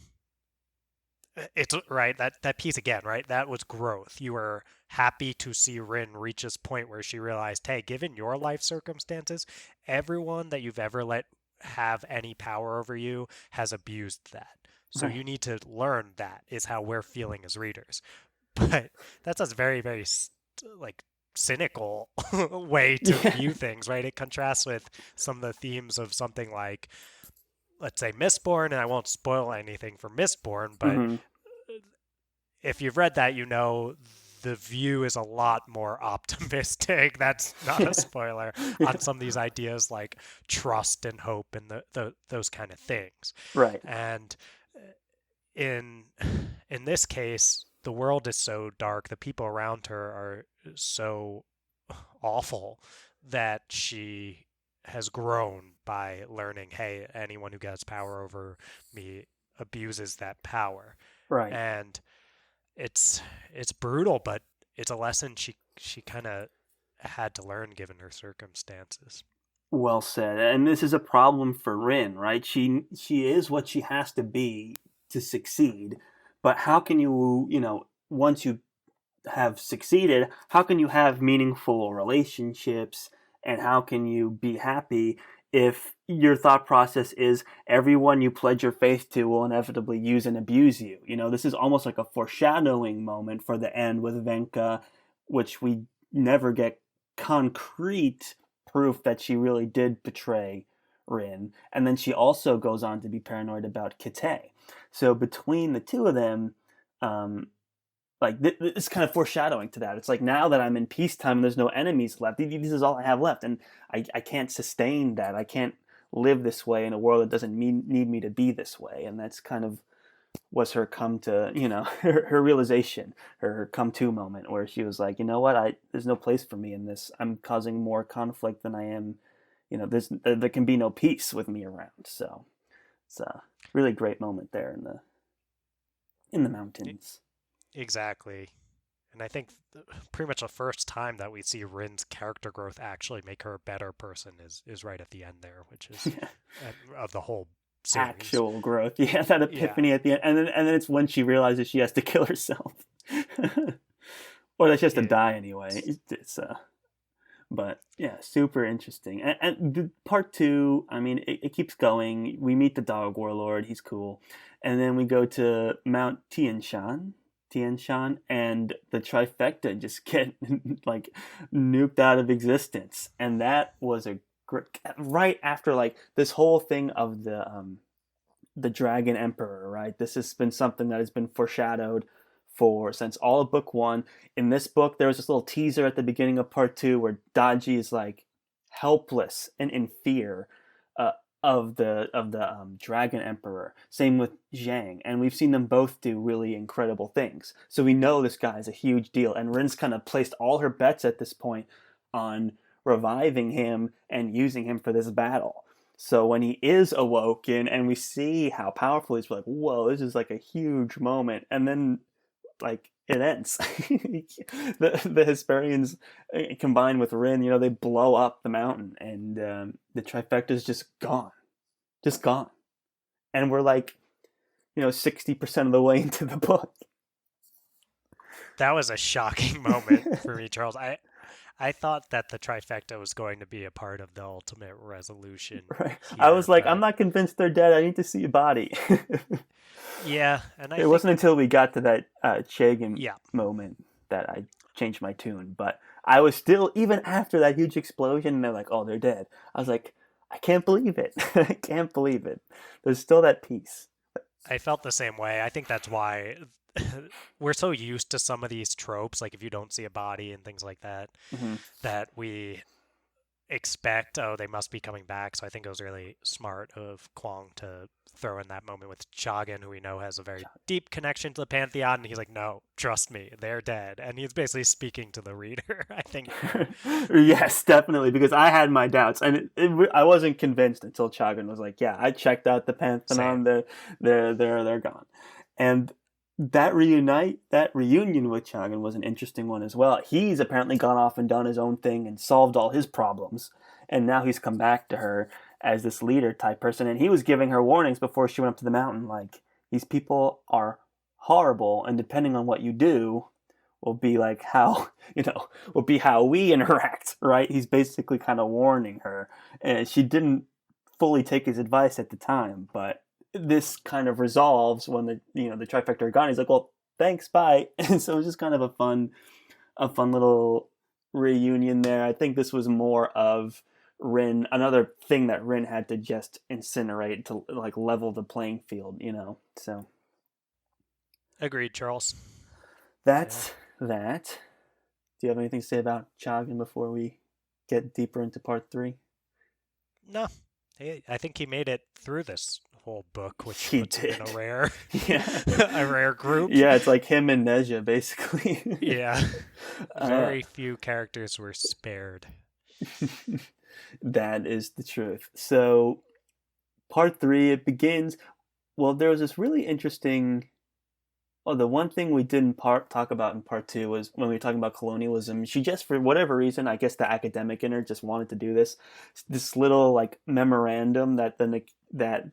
It's right, that piece again, right? That was growth. You were happy to see Rin reach this point where she realized, hey, given your life circumstances, everyone that you've ever let have any power over you has abused that. So Right. you need to learn that is how we're feeling as readers. But that's a very, very like cynical way to Yeah. view things, right? It contrasts with some of the themes of something like, let's say, Mistborn, and I won't spoil anything for Mistborn, but Mm-hmm. if you've read that, you know the view is a lot more optimistic. That's not a spoiler on some of these ideas like trust and hope and those kind of things. Right. And in in this case, the world is so dark, the people around her are so awful that she has grown by learning, hey, anyone who gets power over me abuses that power. Right. And it's brutal, but it's a lesson she kind of had to learn given her circumstances. Well said. And this is a problem for Rin, right? She is what she has to be to succeed. But how can you, once you have succeeded, how can you have meaningful relationships and how can you be happy if your thought process is everyone you pledge your faith to will inevitably use and abuse you? This is almost like a foreshadowing moment for the end with Venka, which we never get concrete proof that she really did betray Rin. And then she also goes on to be paranoid about Kite. So between the two of them, um, like it's kind of foreshadowing to that. It's like now that I'm in peacetime and there's no enemies left, this is all I have left, and I can't sustain that. I can't live this way in a world that doesn't need me to be this way, and that's kind of was her come to her realization, her come to moment where she was like, you know what, I there's no place for me in this. I'm causing more conflict than I am. There can be no peace with me around. So it's a really great moment there in the mountains. Exactly. And I think pretty much the first time that we see Rin's character growth actually make her a better person is right at the end there, which is of the whole series. Actual growth. Yeah, that Yeah. epiphany at the end, and then it's when she realizes she has to kill herself, or that she has to It, die anyway. It's but yeah, super interesting. And the part two, I mean, it keeps going. We meet the dog warlord. He's cool, and then we go to Mount Tianshan, and the trifecta just get like nuked out of existence, and that was a right after like this whole thing of the Dragon Emperor, right? This has been something that has been foreshadowed for since all of book one. In this book, there was this little teaser at the beginning of part two where Daji is like helpless and in fear uh, of the Dragon Emperor. Same with Zhang, and we've seen them both do really incredible things. So we know this guy is a huge deal, and Rin's kind of placed all her bets at this point on reviving him and using him for this battle. So when he is awoken and we see how powerful he's, we're like, whoa, this is like a huge moment. And then like it ends. The Hesperians combined with Rin, they blow up the mountain, and the trifecta is just gone. And we're like, 60% of the way into the book. That was a shocking moment for me, Charles. I thought that the trifecta was going to be a part of the ultimate resolution Right. I here, was like, I'm but not convinced they're dead. I need to see a body. yeah, and I It wasn't think until we got to that Chagin yeah, moment that I changed my tune. But I was still, even after that huge explosion, and they're like, oh, they're dead. I was like, I can't believe it. I can't believe it. There's still that piece. I felt the same way. I think that's why we're so used to some of these tropes, like if you don't see a body and things like that, Mm-hmm. that we expect, oh, they must be coming back. So I think it was really smart of Kuang to throw in that moment with Chagan, who we know has a very deep connection to the Pantheon. And he's like, no, trust me, they're dead. And he's basically speaking to the reader, I think, here. Yes, definitely, because I had my doubts, and I wasn't convinced until Chagan was like, "Yeah, I checked out the Pantheon. Same. They're gone." And that reunion with Chagan was an interesting one as well. He's apparently gone off and done his own thing and solved all his problems, and now he's come back to her as this leader type person, and he was giving her warnings before she went up to the mountain, like these people are horrible, and depending on what you do, will be like how will be how we interact, right? He's basically kind of warning her, and she didn't fully take his advice at the time, but this kind of resolves when the trifecta are gone. He's like, well, thanks, bye. And so it was just kind of a fun little reunion there. I think this was more of Rin, another thing that Rin had to just incinerate to like level the playing field. So Agreed, Charles. Yeah. that's that. Do you have anything to say about Chagan before we get deeper into part three? No, I think he made it through this whole book, which He puts him in a did. rare, Yeah. a rare group. Yeah, it's like him and Neja, basically. Yeah. uh, Very few characters were spared. that is the truth. So, part three, it begins. Well, there was this really interesting. Oh, the one thing we didn't talk about in part two was when we were talking about colonialism. She just, for whatever reason, I guess the academic in her just wanted to do this. This little like memorandum that the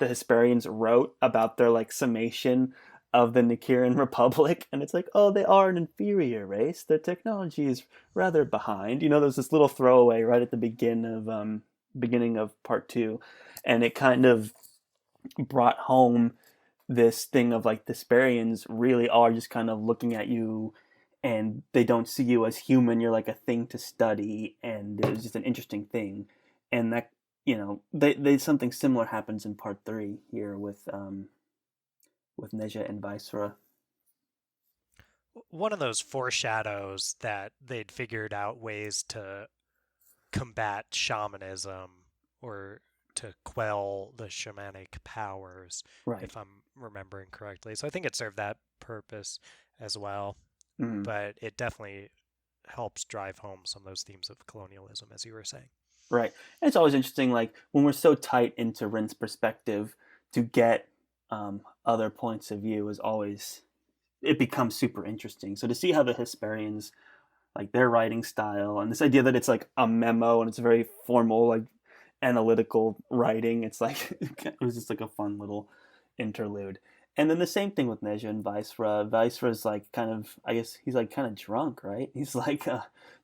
Hesperians wrote about their like summation of the Nikiran Republic, and it's like, oh, they are an inferior race. Their technology is rather behind. There's this little throwaway right at the beginning of part two, and it kind of brought home this thing of like the Sparians really are just kind of looking at you, and they don't see you as human. You're like a thing to study, and it was just an interesting thing. And that they something similar happens in part three here with Neja and Viceroy. One of those foreshadows that they'd figured out ways to combat shamanism or to quell the shamanic powers, Right. if I'm remembering correctly. So I think it served that purpose as well, Mm-hmm. but it definitely helps drive home some of those themes of colonialism, as you were saying. Right. And it's always interesting, like when we're so tight into Rin's perspective, to get other points of view is always, it becomes super interesting. So to see how the Hesperians, like their writing style, and this idea that it's like a memo and it's very formal, like analytical writing, it's like it was just like a fun little interlude. And then the same thing with Neja and Viceroy. Viceroy's like kind of, I guess he's like kind of drunk, right? He's like,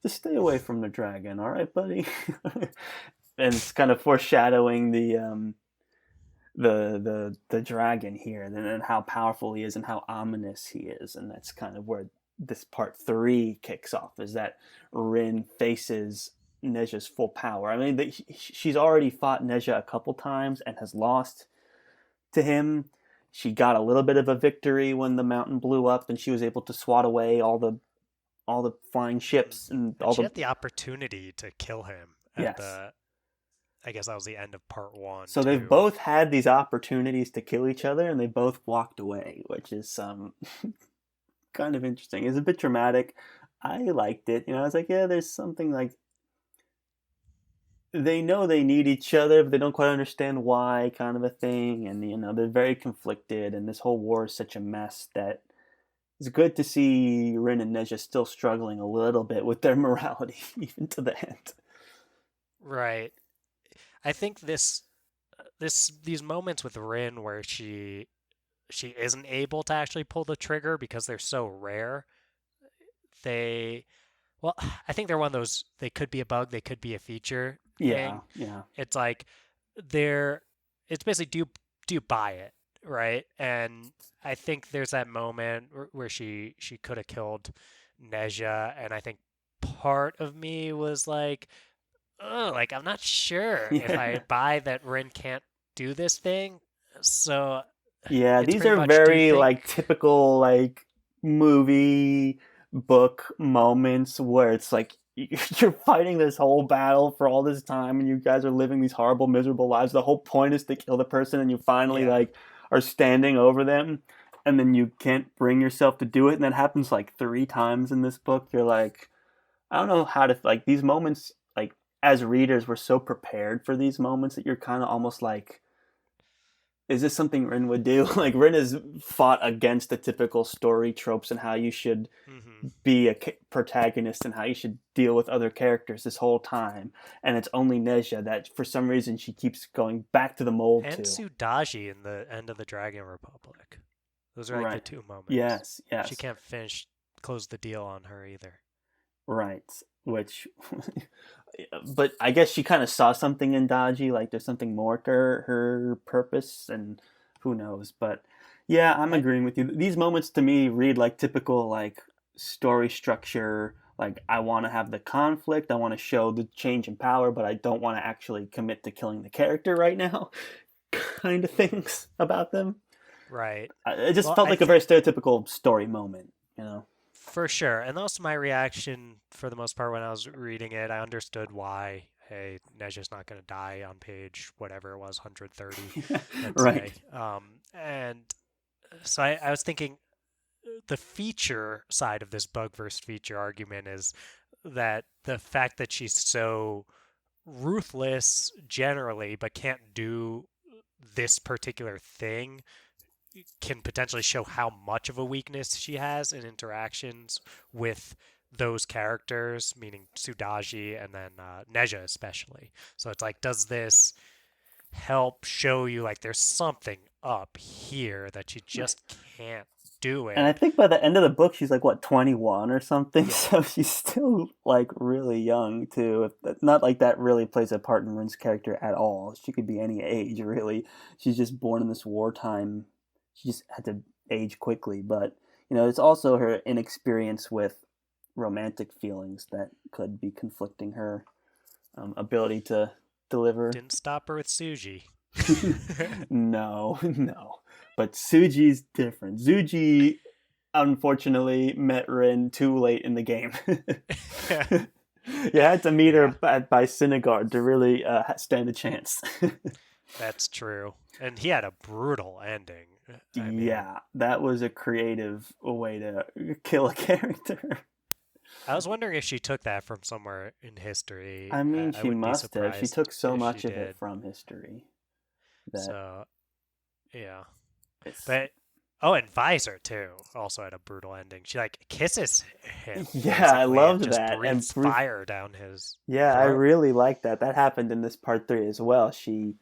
just stay away from the dragon, all right, buddy? And it's kind of foreshadowing the dragon here, and how powerful he is and how ominous he is, and that's kind of where this part three kicks off. Is that Rin faces Neja's full power. I mean, she's already fought Neja a couple times and has lost to him. She got a little bit of a victory when the mountain blew up, and she was able to swat away all the flying Mhm. ships and And all she the had the opportunity to kill him at yes. the, I guess that was the end of part one So they've too. both had these opportunities to kill each other, and they both walked away, which is kind of interesting. It's a bit dramatic. I liked it. I was like, yeah, there's something like they know they need each other, but they don't quite understand why, kind of a thing. And they're very conflicted, and this whole war is such a mess that it's good to see Rin and Neja still struggling a little bit with their morality, even to the end. Right. I think these moments with Rin where she isn't able to actually pull the trigger because they're so rare. They Well, I think they're one of those they could be a bug, they could be a feature Yeah, thing. yeah, It's like they're it's basically do you buy it, right? And I think there's that moment where she could have killed Neja, and I think part of me was like, oh, like I'm not sure if yeah. I buy that Rin can't do this thing. So Yeah, it's these pretty are much, do you very like think? typical like movie book moments where it's like you're fighting this whole battle for all this time and you guys are living these horrible miserable lives. The whole point is to kill the person and you finally Yeah. like are standing over them and then you can't bring yourself to do it and that happens like 3 times in this book. You're like I don't know how to like these moments like as readers we're so prepared for these moments that you're kind of almost like is this something Rin would do? Like Rin has fought against the typical story tropes and how you should Hmm. be a protagonist and how you should deal with other characters this whole time. And it's only Neja that for some reason she keeps going back to the mold And to. Sudaji in the end of the Dragon Republic. Those are like the Right. two moments. Yes, She yes. can't close the deal on her either. Right. Which but I guess she kind of saw something in Daji, like there's something more to her purpose, and who knows. But yeah, I'm I agreeing with you. These moments to me read like typical like story structure. Like I want to have the conflict, I want to show the change in power, but I don't want to actually commit to killing the character right now. Kind of mhm, things about them. right. It just Well, felt I like a think very stereotypical story moment. for sure, and that was my reaction for the most part when I was reading it. I understood why. Hey, Neja's not going to die on page whatever it was, 130, let's Right. say. And so I was thinking the feature side of this bug versus feature argument is that the fact that she's so ruthless generally, but can't do this particular thing can potentially show how much of a weakness she has in interactions with those characters, meaning Sudaji and then Neja especially. So it's like, does this help show you like there's something up here that you Right. just can't do And I it? think by the end of the book, she's like what 21 or something, Yeah. so she's still like really young too. Not like that really plays a part in Rin's character at all. She could be any age really. She's just born in this wartime. She just had to age quickly, but it's also her inexperience with romantic feelings that could be conflicting her ability to deliver. Didn't stop her with Suji. No, no. But Suji's different. Suji unfortunately met Rin too late in the game. You had to meet her Yeah, by Synagard to really stand a chance. that's true. And he had a brutal ending. I mean, Yeah, that was a creative way to kill a character. I was wondering if she took that from somewhere in history. I mean, I she wouldn't be must have. She surprised took so if she much of it did. from history that So, yeah. it's. But oh, and Visor too also had a brutal ending. She like kisses him Yeah, I basically and loved just that. And breathes fire down his yeah, I throat. really like that. That happened in this part 3 as well. She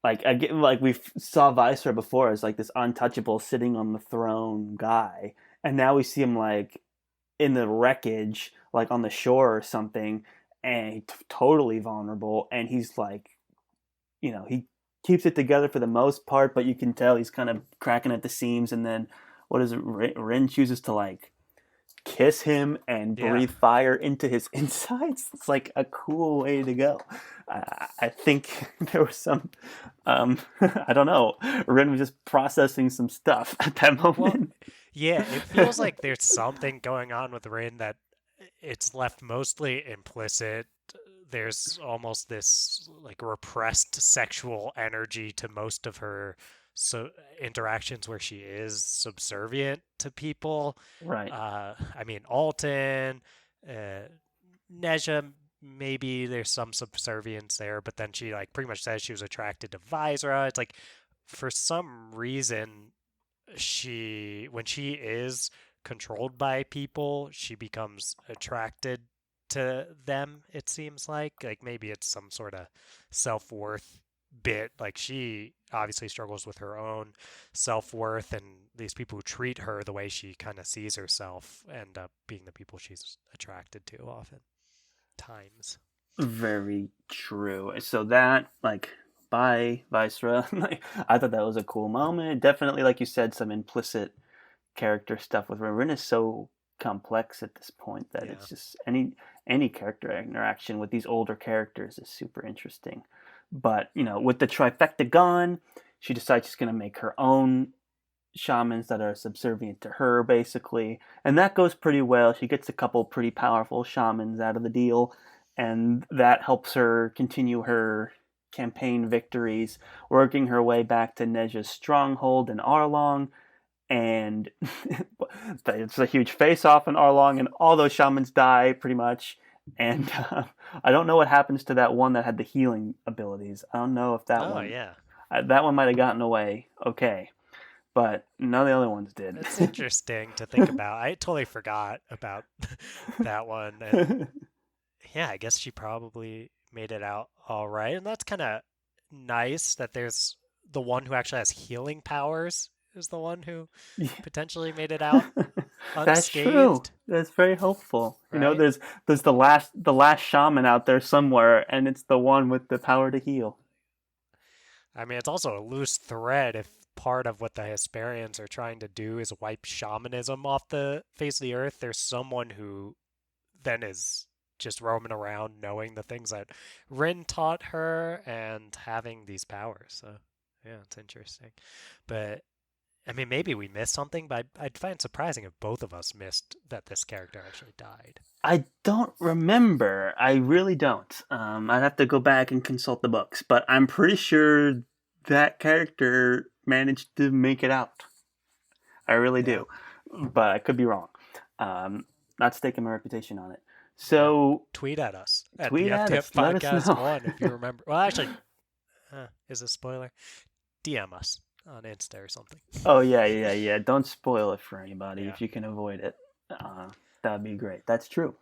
like again like we saw Viceroy before as like this untouchable sitting on the throne guy, and now we see him like in the wreckage, like on the shore or something, and totally vulnerable. And he's like, he keeps it together for the most part, but you can tell he's kind of cracking at the seams. And then what is it? Rin chooses to like kiss him and Yeah. breathe fire into his insides. It's like a cool way to go. I think there was some, I don't know, Ren was just processing some stuff at that Well, moment. yeah, it feels like there's something going on with Rin that it's left mostly implicit. There's almost this like repressed sexual energy to most of her so interactions where she is subservient to people. Right. I mean, Alton, uh, Neja, maybe there's some subservience there, but then she like pretty much says she was attracted to Visera. It's like for some reason when she is controlled by people, she becomes attracted to them, it seems like maybe it's some sort of self-worth bit. Like she obviously struggles with her own self-worth, and these people who treat her the way she kind of sees herself end up being the people she's attracted to often times. Very true. So that, like, bye, Viceroy. Like, I thought that was a cool moment. Definitely, like you said, some implicit character stuff with Rin. Rin is so complex at this point that Yeah. it's just any character interaction with these older characters is super interesting. But with the trifecta gone, she decides she's going to make her own shamans that are subservient to her, basically, and that goes pretty well. She gets a couple pretty powerful shamans out of the deal, and that helps her continue her campaign victories, working her way back to Neja's stronghold in Arlong, and it's a huge face-off in Arlong, and all those shamans die pretty much. And I don't know what happens to that one that had the healing abilities. I don't know if Oh yeah. that one might have gotten away. Okay, but none of the other ones did. That's interesting to think about. I totally forgot about that one. And yeah, I guess she probably made it out all right. And that's kind of nice that there's the one who actually has healing powers is the one who potentially made it out That's true. unscathed, That's very hopeful. right? There's the last shaman out there somewhere, and it's the one with the power to heal. I mean, it's also a loose thread if part of what the Hesperians are trying to do is wipe shamanism off the face of the earth. There's someone who then is just roaming around knowing the things that Rin taught her and having these powers. So, yeah, it's interesting. But I mean, maybe we missed something, but I'd find it surprising if both of us missed that this character actually died. I don't remember. I really don't. I'd have to go back and consult the books, but I'm pretty sure that character managed to make it out. I really Yeah, do, but I could be wrong. Not staking my reputation on it. yeah. So Tweet at us at the tweet at FTF us. Let us Podcast know. 1 if you remember. Well, actually, is a spoiler. DM us on Insta or something. Oh yeah, yeah, yeah. Don't spoil it for anybody Yeah. if you can avoid it. That'd be great. That's true.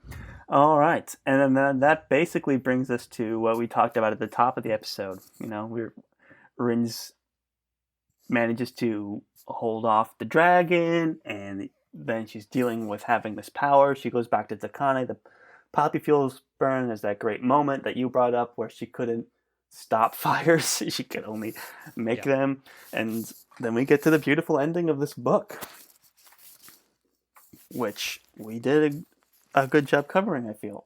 All right, and then that basically brings us to what we talked about at the top of the episode. We're Rin's manages to hold off the dragon, and then she's dealing with having this power. She goes back to Takane. The poppy fuels burn. There's that great moment that you brought up where she couldn't stop fires; she could only make Yep. them. And then we get to the beautiful ending of this book, which we did a good job covering, I feel.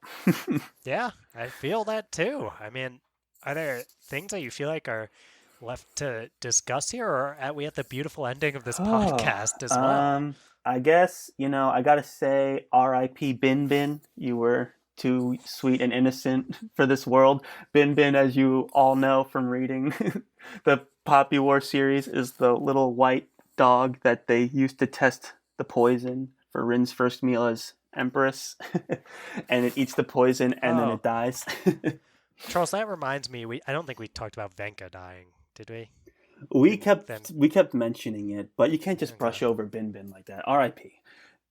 Yeah, I feel that too. I mean, are there things that you feel like are left to discuss here, or are we at the beautiful ending of this Oh, podcast as well? I guess, I gotta say, R.I.P. Bin Bin. You were too sweet and innocent for this world. Bin Bin, as you all know from reading the Poppy War series, is the little white dog that they used to test the poison for Rin's first meal as Empress. And it eats the poison and then Oh, it dies. Charles, that reminds me. I don't think we talked about Venka dying, did we? we And then kept we kept mentioning it, but you can't just okay, brush over Bin Bin like that. R.I.P.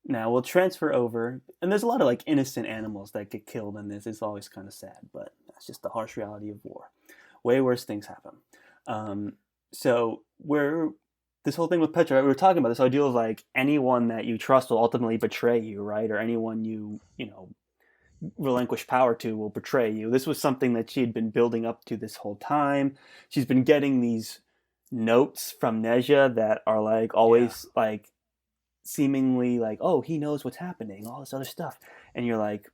Now we'll transfer over, and there's a lot of like innocent animals that get killed in this. It's always kind of sad, but that's just the harsh reality of war. Way worse things happen. Um, so we're this whole thing with Petra. Right? We were talking about this idea of like anyone that you trust will ultimately betray you, right? Or anyone you relinquish power to will betray you. This was something that she had been building up to this whole time. She's been getting these notes from Neja that are like yeah, always like seemingly like, oh, he knows what's happening, all this other stuff, and you're like,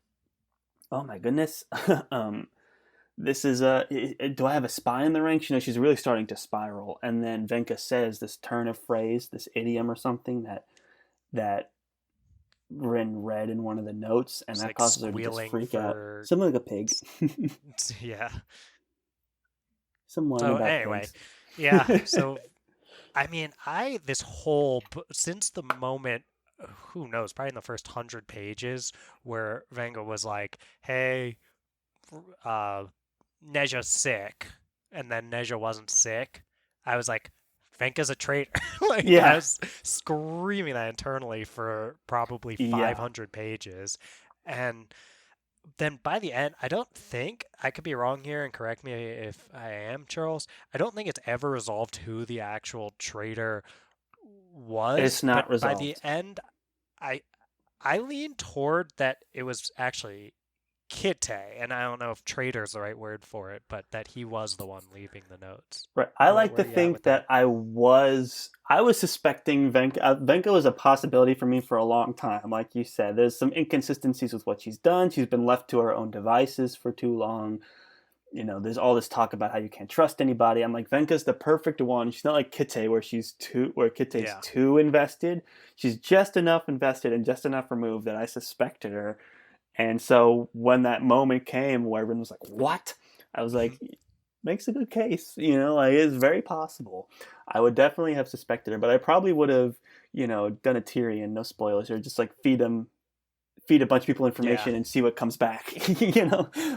oh my goodness, um, this is a. Do I have a spy in the ranks? You know, she's really starting to spiral, and then Venka says this turn of phrase, this idiom or something that Rin read in one of the notes, and It's that like causes her to just squealing freak out. for Something like a pig. yeah. Some line So about anyway, pigs. yeah. So I mean, I this whole since the moment, who knows, probably in the first 100 pages where Venga was like, "Hey, uh, Neja's sick," and then Neja wasn't sick, I was like, Venka's a traitor. Like I Yeah, was screaming that internally for probably yeah. 500 pages. And then by the end, I don't think, I could be wrong here and correct me if I am, Charles. I don't think it's ever resolved who the actual traitor was, It's but not by the resolved. end, I I lean toward that it was actually Kite, and I don't know if traitor is the right word for it, but that he was the one leaving the notes. Right. I like Where to are you at think with that? that I was suspecting Venka. Venka was a possibility for me for a long time. Like you said, there's some inconsistencies with what she's done. She's been left to her own devices for too long. You know, there's all this talk about how you can't trust anybody. I'm like, Venka's the perfect one. She's not like Kite, where Kite's Yeah. too invested. She's just enough invested and just enough removed that I suspected her. And so when that moment came where everyone was like, "What?" I was like, "Makes a good case." You know, like it's very possible. I would definitely have suspected her, but I probably would have, done a Tyrion, no spoilers, or just like feed a bunch of people Yeah, information and see what comes back.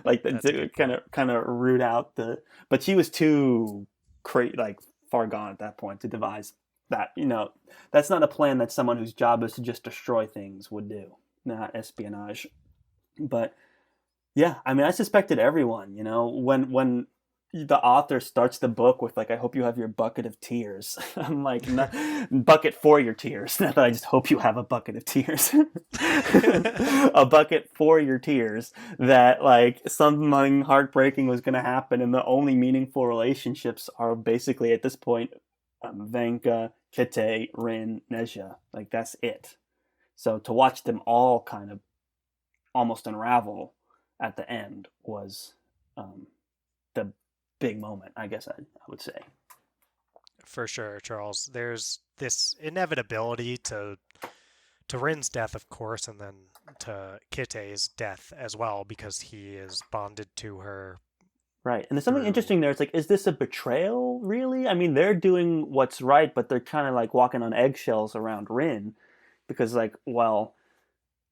Like that's a to good point. kind of root out the. But she was too like far gone at that point to devise that. That's not a plan that someone whose job is to just destroy things would do. Not espionage. But yeah, I mean, I suspected everyone. When the author starts the book with like, "I hope you have your bucket of tears." I'm like, not, bucket for your tears. Not that I just hope you have a bucket of tears. A bucket for your tears. That like something heartbreaking was going to happen, and the only meaningful relationships are basically at this point, Vanka, Kite, Rin, Neja. Like that's it. So to watch them all kind of almost unravel at the end was um, the big moment, I guess I would say. For sure, Charles. There's this inevitability to Rin's death, of course, and then to Kite's death as well, because he is bonded to her Right. And there's something through. interesting there. It's like, is this a betrayal, really? I mean, they're doing what's right, but they're kind of like walking on eggshells around Rin because, like, well,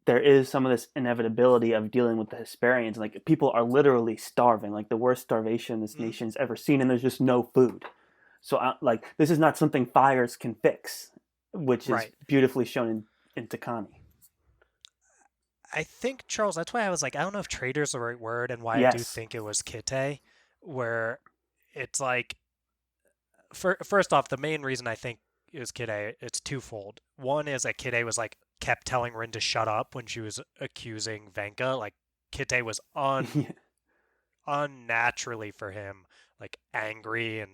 there is some of this inevitability of dealing with the Hesperians. Like, people are literally starving, like the worst starvation this Mhm. nation's ever seen, and there's just no food. So, like, this is not something fires can fix, which is Right. beautifully shown in Takami. I think, Charles, that's why I was like, I don't know if traitor's the right word, and why I do Yes. think it was Kite, where it's like, first off, the main reason I think is Kide, it's twofold. One is that Kide was like kept telling Rin to shut up when she was accusing Venka. Like Kide was unnaturally for him, like angry and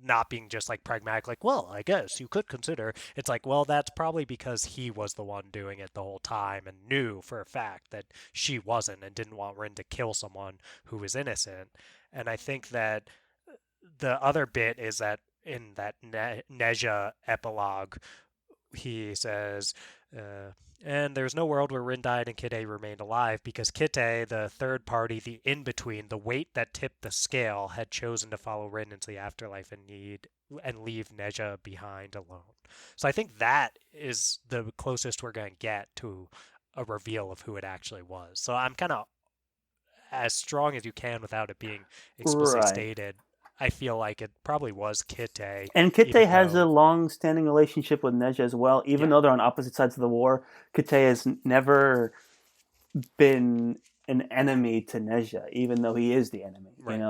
not being just like pragmatic, like, well, I guess you could consider. It's like, well, that's probably because he was the one doing it the whole time and knew for a fact that she wasn't and didn't want Rin to kill someone who was innocent. And I think that the other bit is that in that Neja epilogue, he says, and there's no world where Rin died and Kite remained alive because Kite, the third party, the in between, the weight that tipped the scale, had chosen to follow Rin into the afterlife and leave Neja behind alone. So I think that is the closest we're going to get to a reveal of who it actually was. So I'm kind of as strong as you can without it being explicitly Right. stated. I feel like it probably was Kite, And Kite even has a though, long-standing relationship with Neja as well. Even yeah, though they're on opposite sides of the war, Kite has never been an enemy to Neja, even though he is the enemy. right.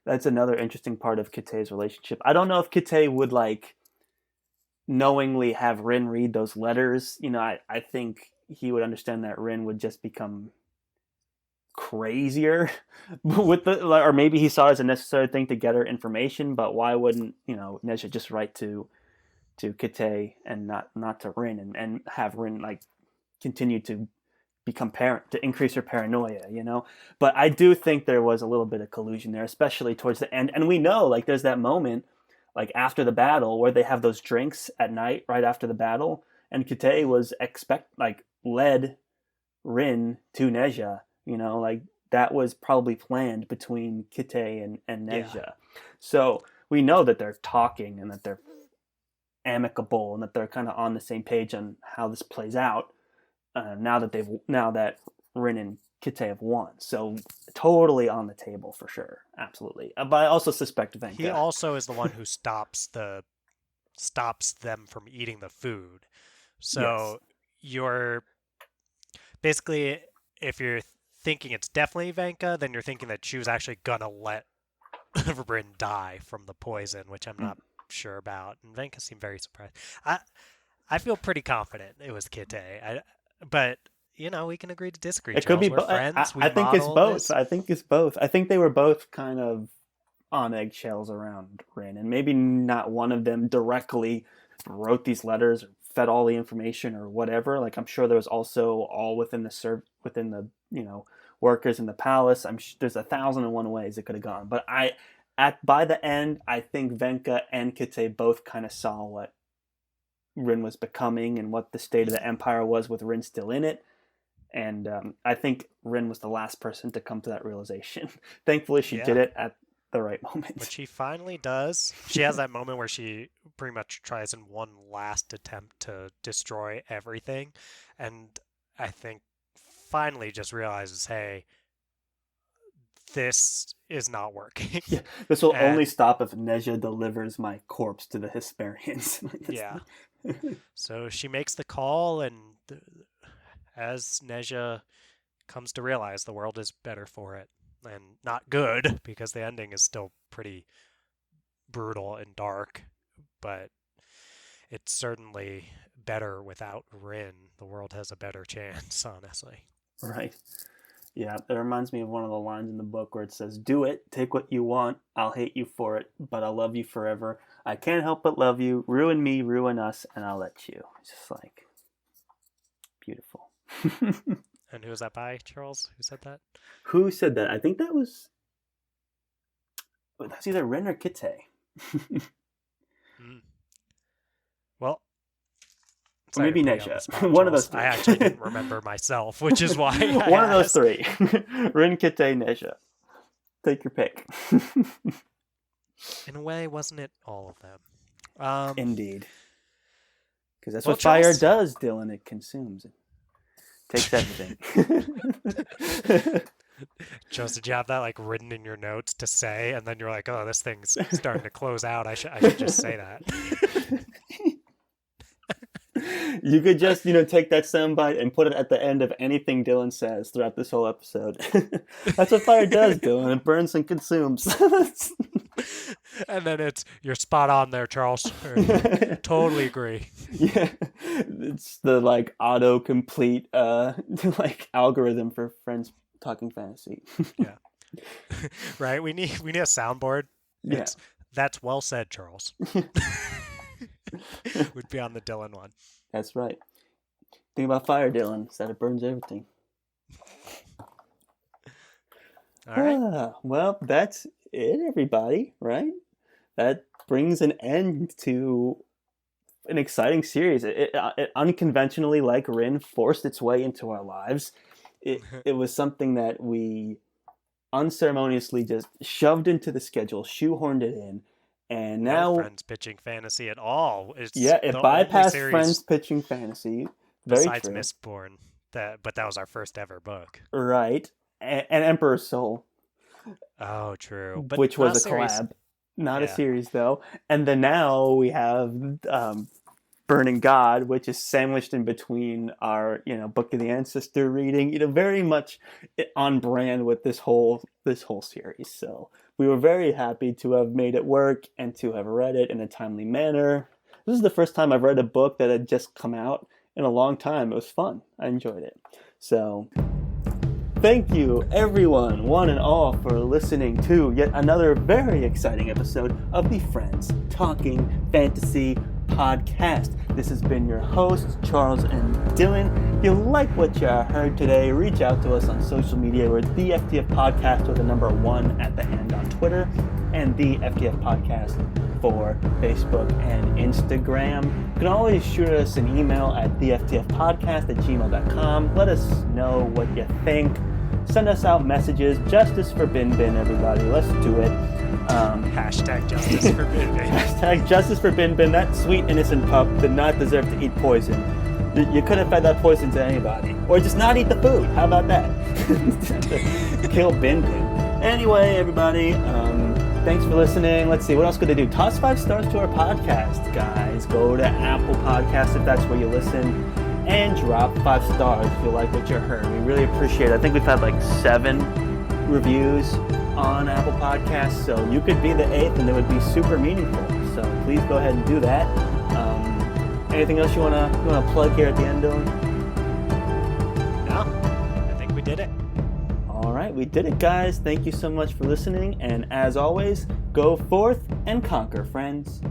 That's another interesting part of Kite's relationship. I don't know if Kite would like knowingly have Rin read those letters. I think he would understand that Rin would just become crazier with or maybe he saw it as a necessary thing to get her information. But why wouldn't Neja just write to to Kite and not to Rin, and have Rin like continue to become to increase her paranoia, you know. But I do think there was a little bit of collusion there, especially towards the end. And we know like there's that moment like after the battle where they have those drinks at night right after the battle, and Kite was led Rin to Neja, you know, like that was probably planned between Kite and Yeah. Neja. So we know that they're talking and that they're amicable and that they're kind of on the same page on how this plays out. Now that Rin and Kite have won, so totally on the table for sure, absolutely. But I also suspect He Venka. also is the one who stops them from eating the food. Yes. So you're basically, if you're thinking it's definitely Venka, then you're thinking that she was actually gonna let Rin die from the poison, which I'm Mm. not sure about. And Venka seemed very surprised. I I feel pretty confident it was Kite. But we can agree to disagree, It could be. Charles. We're friends. We I think it's model both. this. I think it's both. I think they were both kind of on eggshells around Rin, and maybe not one of them directly wrote these letters or fed all the information or whatever. Like I'm sure there was also all within within the workers in the palace. There's 1,001 ways it could have gone, but at by the end, I think Venka and Kite both kind of saw what Rin was becoming and what the state of the empire was with Rin still in it. And I think Rin was the last person to come to that realization. Thankfully, she did Yeah. it at the right Which moment. she finally does. She has that moment where she pretty much tries in one last attempt to destroy everything. And I think finally just realizes, hey, this is not working. Yeah, this will only And stop if Neja delivers my corpse to the Hesperians. yeah, so she makes the call, and as Neja comes to realize the world is better for it. And not good, because the ending is still pretty brutal and dark, but it's certainly better without Rin. The world has a better chance, honestly. Right. Yeah, it reminds me of one of the lines in the book where it says, "Do it, take what you want. I'll hate you for it, but I'll love you forever. I can't help but love you. Ruin me, ruin us, and I'll let you." It's just like beautiful. And who was that by, Charles? Who said that? Who said that? I think that's either Ren or Kite. Mm. Well, Or sorry to maybe put you on the Neja. spot, One of those Charles. three. I actually didn't remember myself, which is why I One of those asked. three. Rin, Kite, Neja. Take your pick. In a way, wasn't it all of them? Um, Indeed. Because that's well, what fire Charles, does, Dylan. It consumes. It takes everything. Charles, did you have that like written in your notes to say, and then you're like, "Oh, this thing's starting to close out. I should just say that." You could just, take that soundbite and put it at the end of anything Dylan says throughout this whole episode. That's what fire does, Dylan. It burns and consumes. And then you're spot on there, Charles. Totally agree. Yeah, it's the like autocomplete like algorithm for friends talking fantasy. Yeah. Right. We need a soundboard. Yeah. It's That's well said, Charles. Would be on the Dylan one. That's right. Thing about fire, Dylan, is that it burns everything. All right. Well, that's it, everybody, right? That brings an end to an exciting series. It unconventionally, like Rin, forced its way into our lives. It was something that we unceremoniously just shoved into the schedule, shoehorned it in, and No now, friends pitching fantasy at all. It's yeah, it the only bypassed series Friends pitching fantasy. Very besides true. Mistborn but that was our first ever book. Right. And Emperor's Soul, Oh, true. But which not was a series. collab. Not a Yeah. series, though. And then now we have Burning God, which is sandwiched in between our, Book of the Ancestor reading, very much on brand with this whole series. So we were very happy to have made it work and to have read it in a timely manner. This is the first time I've read a book that had just come out in a long time. It was fun. I enjoyed it. So thank you, everyone, one and all, for listening to yet another very exciting episode of the Friends Talking Fantasy Podcast. This has been your hosts, Charles and Dylan. If you like what you heard today, reach out to us on social media. We're the FTF Podcast with the number 1 at the end on Twitter, and the FTF Podcast for Facebook and Instagram. You can always shoot us an email at theftfpodcast@gmail.com. Let us know what you think. Send us out messages. Justice for Bin Bin, everybody. Let's do it. Hashtag justice for Bin Bin. Hashtag justice for Bin Bin. That sweet, innocent pup did not deserve to eat poison. You could have fed that poison to anybody. Or just not eat the food. How about that? Kill Bin Bin. Anyway, everybody, thanks for listening. Let's see, what else could I do? Toss 5 stars to our podcast, guys. Go to Apple Podcasts if that's where you listen, and drop 5 stars if you like what you heard. We really appreciate it. I think we've had like 7 reviews on Apple Podcasts, so you could be the 8th and it would be super meaningful. So please go ahead and do that. Anything else you wanna plug here at the end, Dylan? No, I think we did it. All right, we did it, guys. Thank you so much for listening, and as always, go forth and conquer, friends.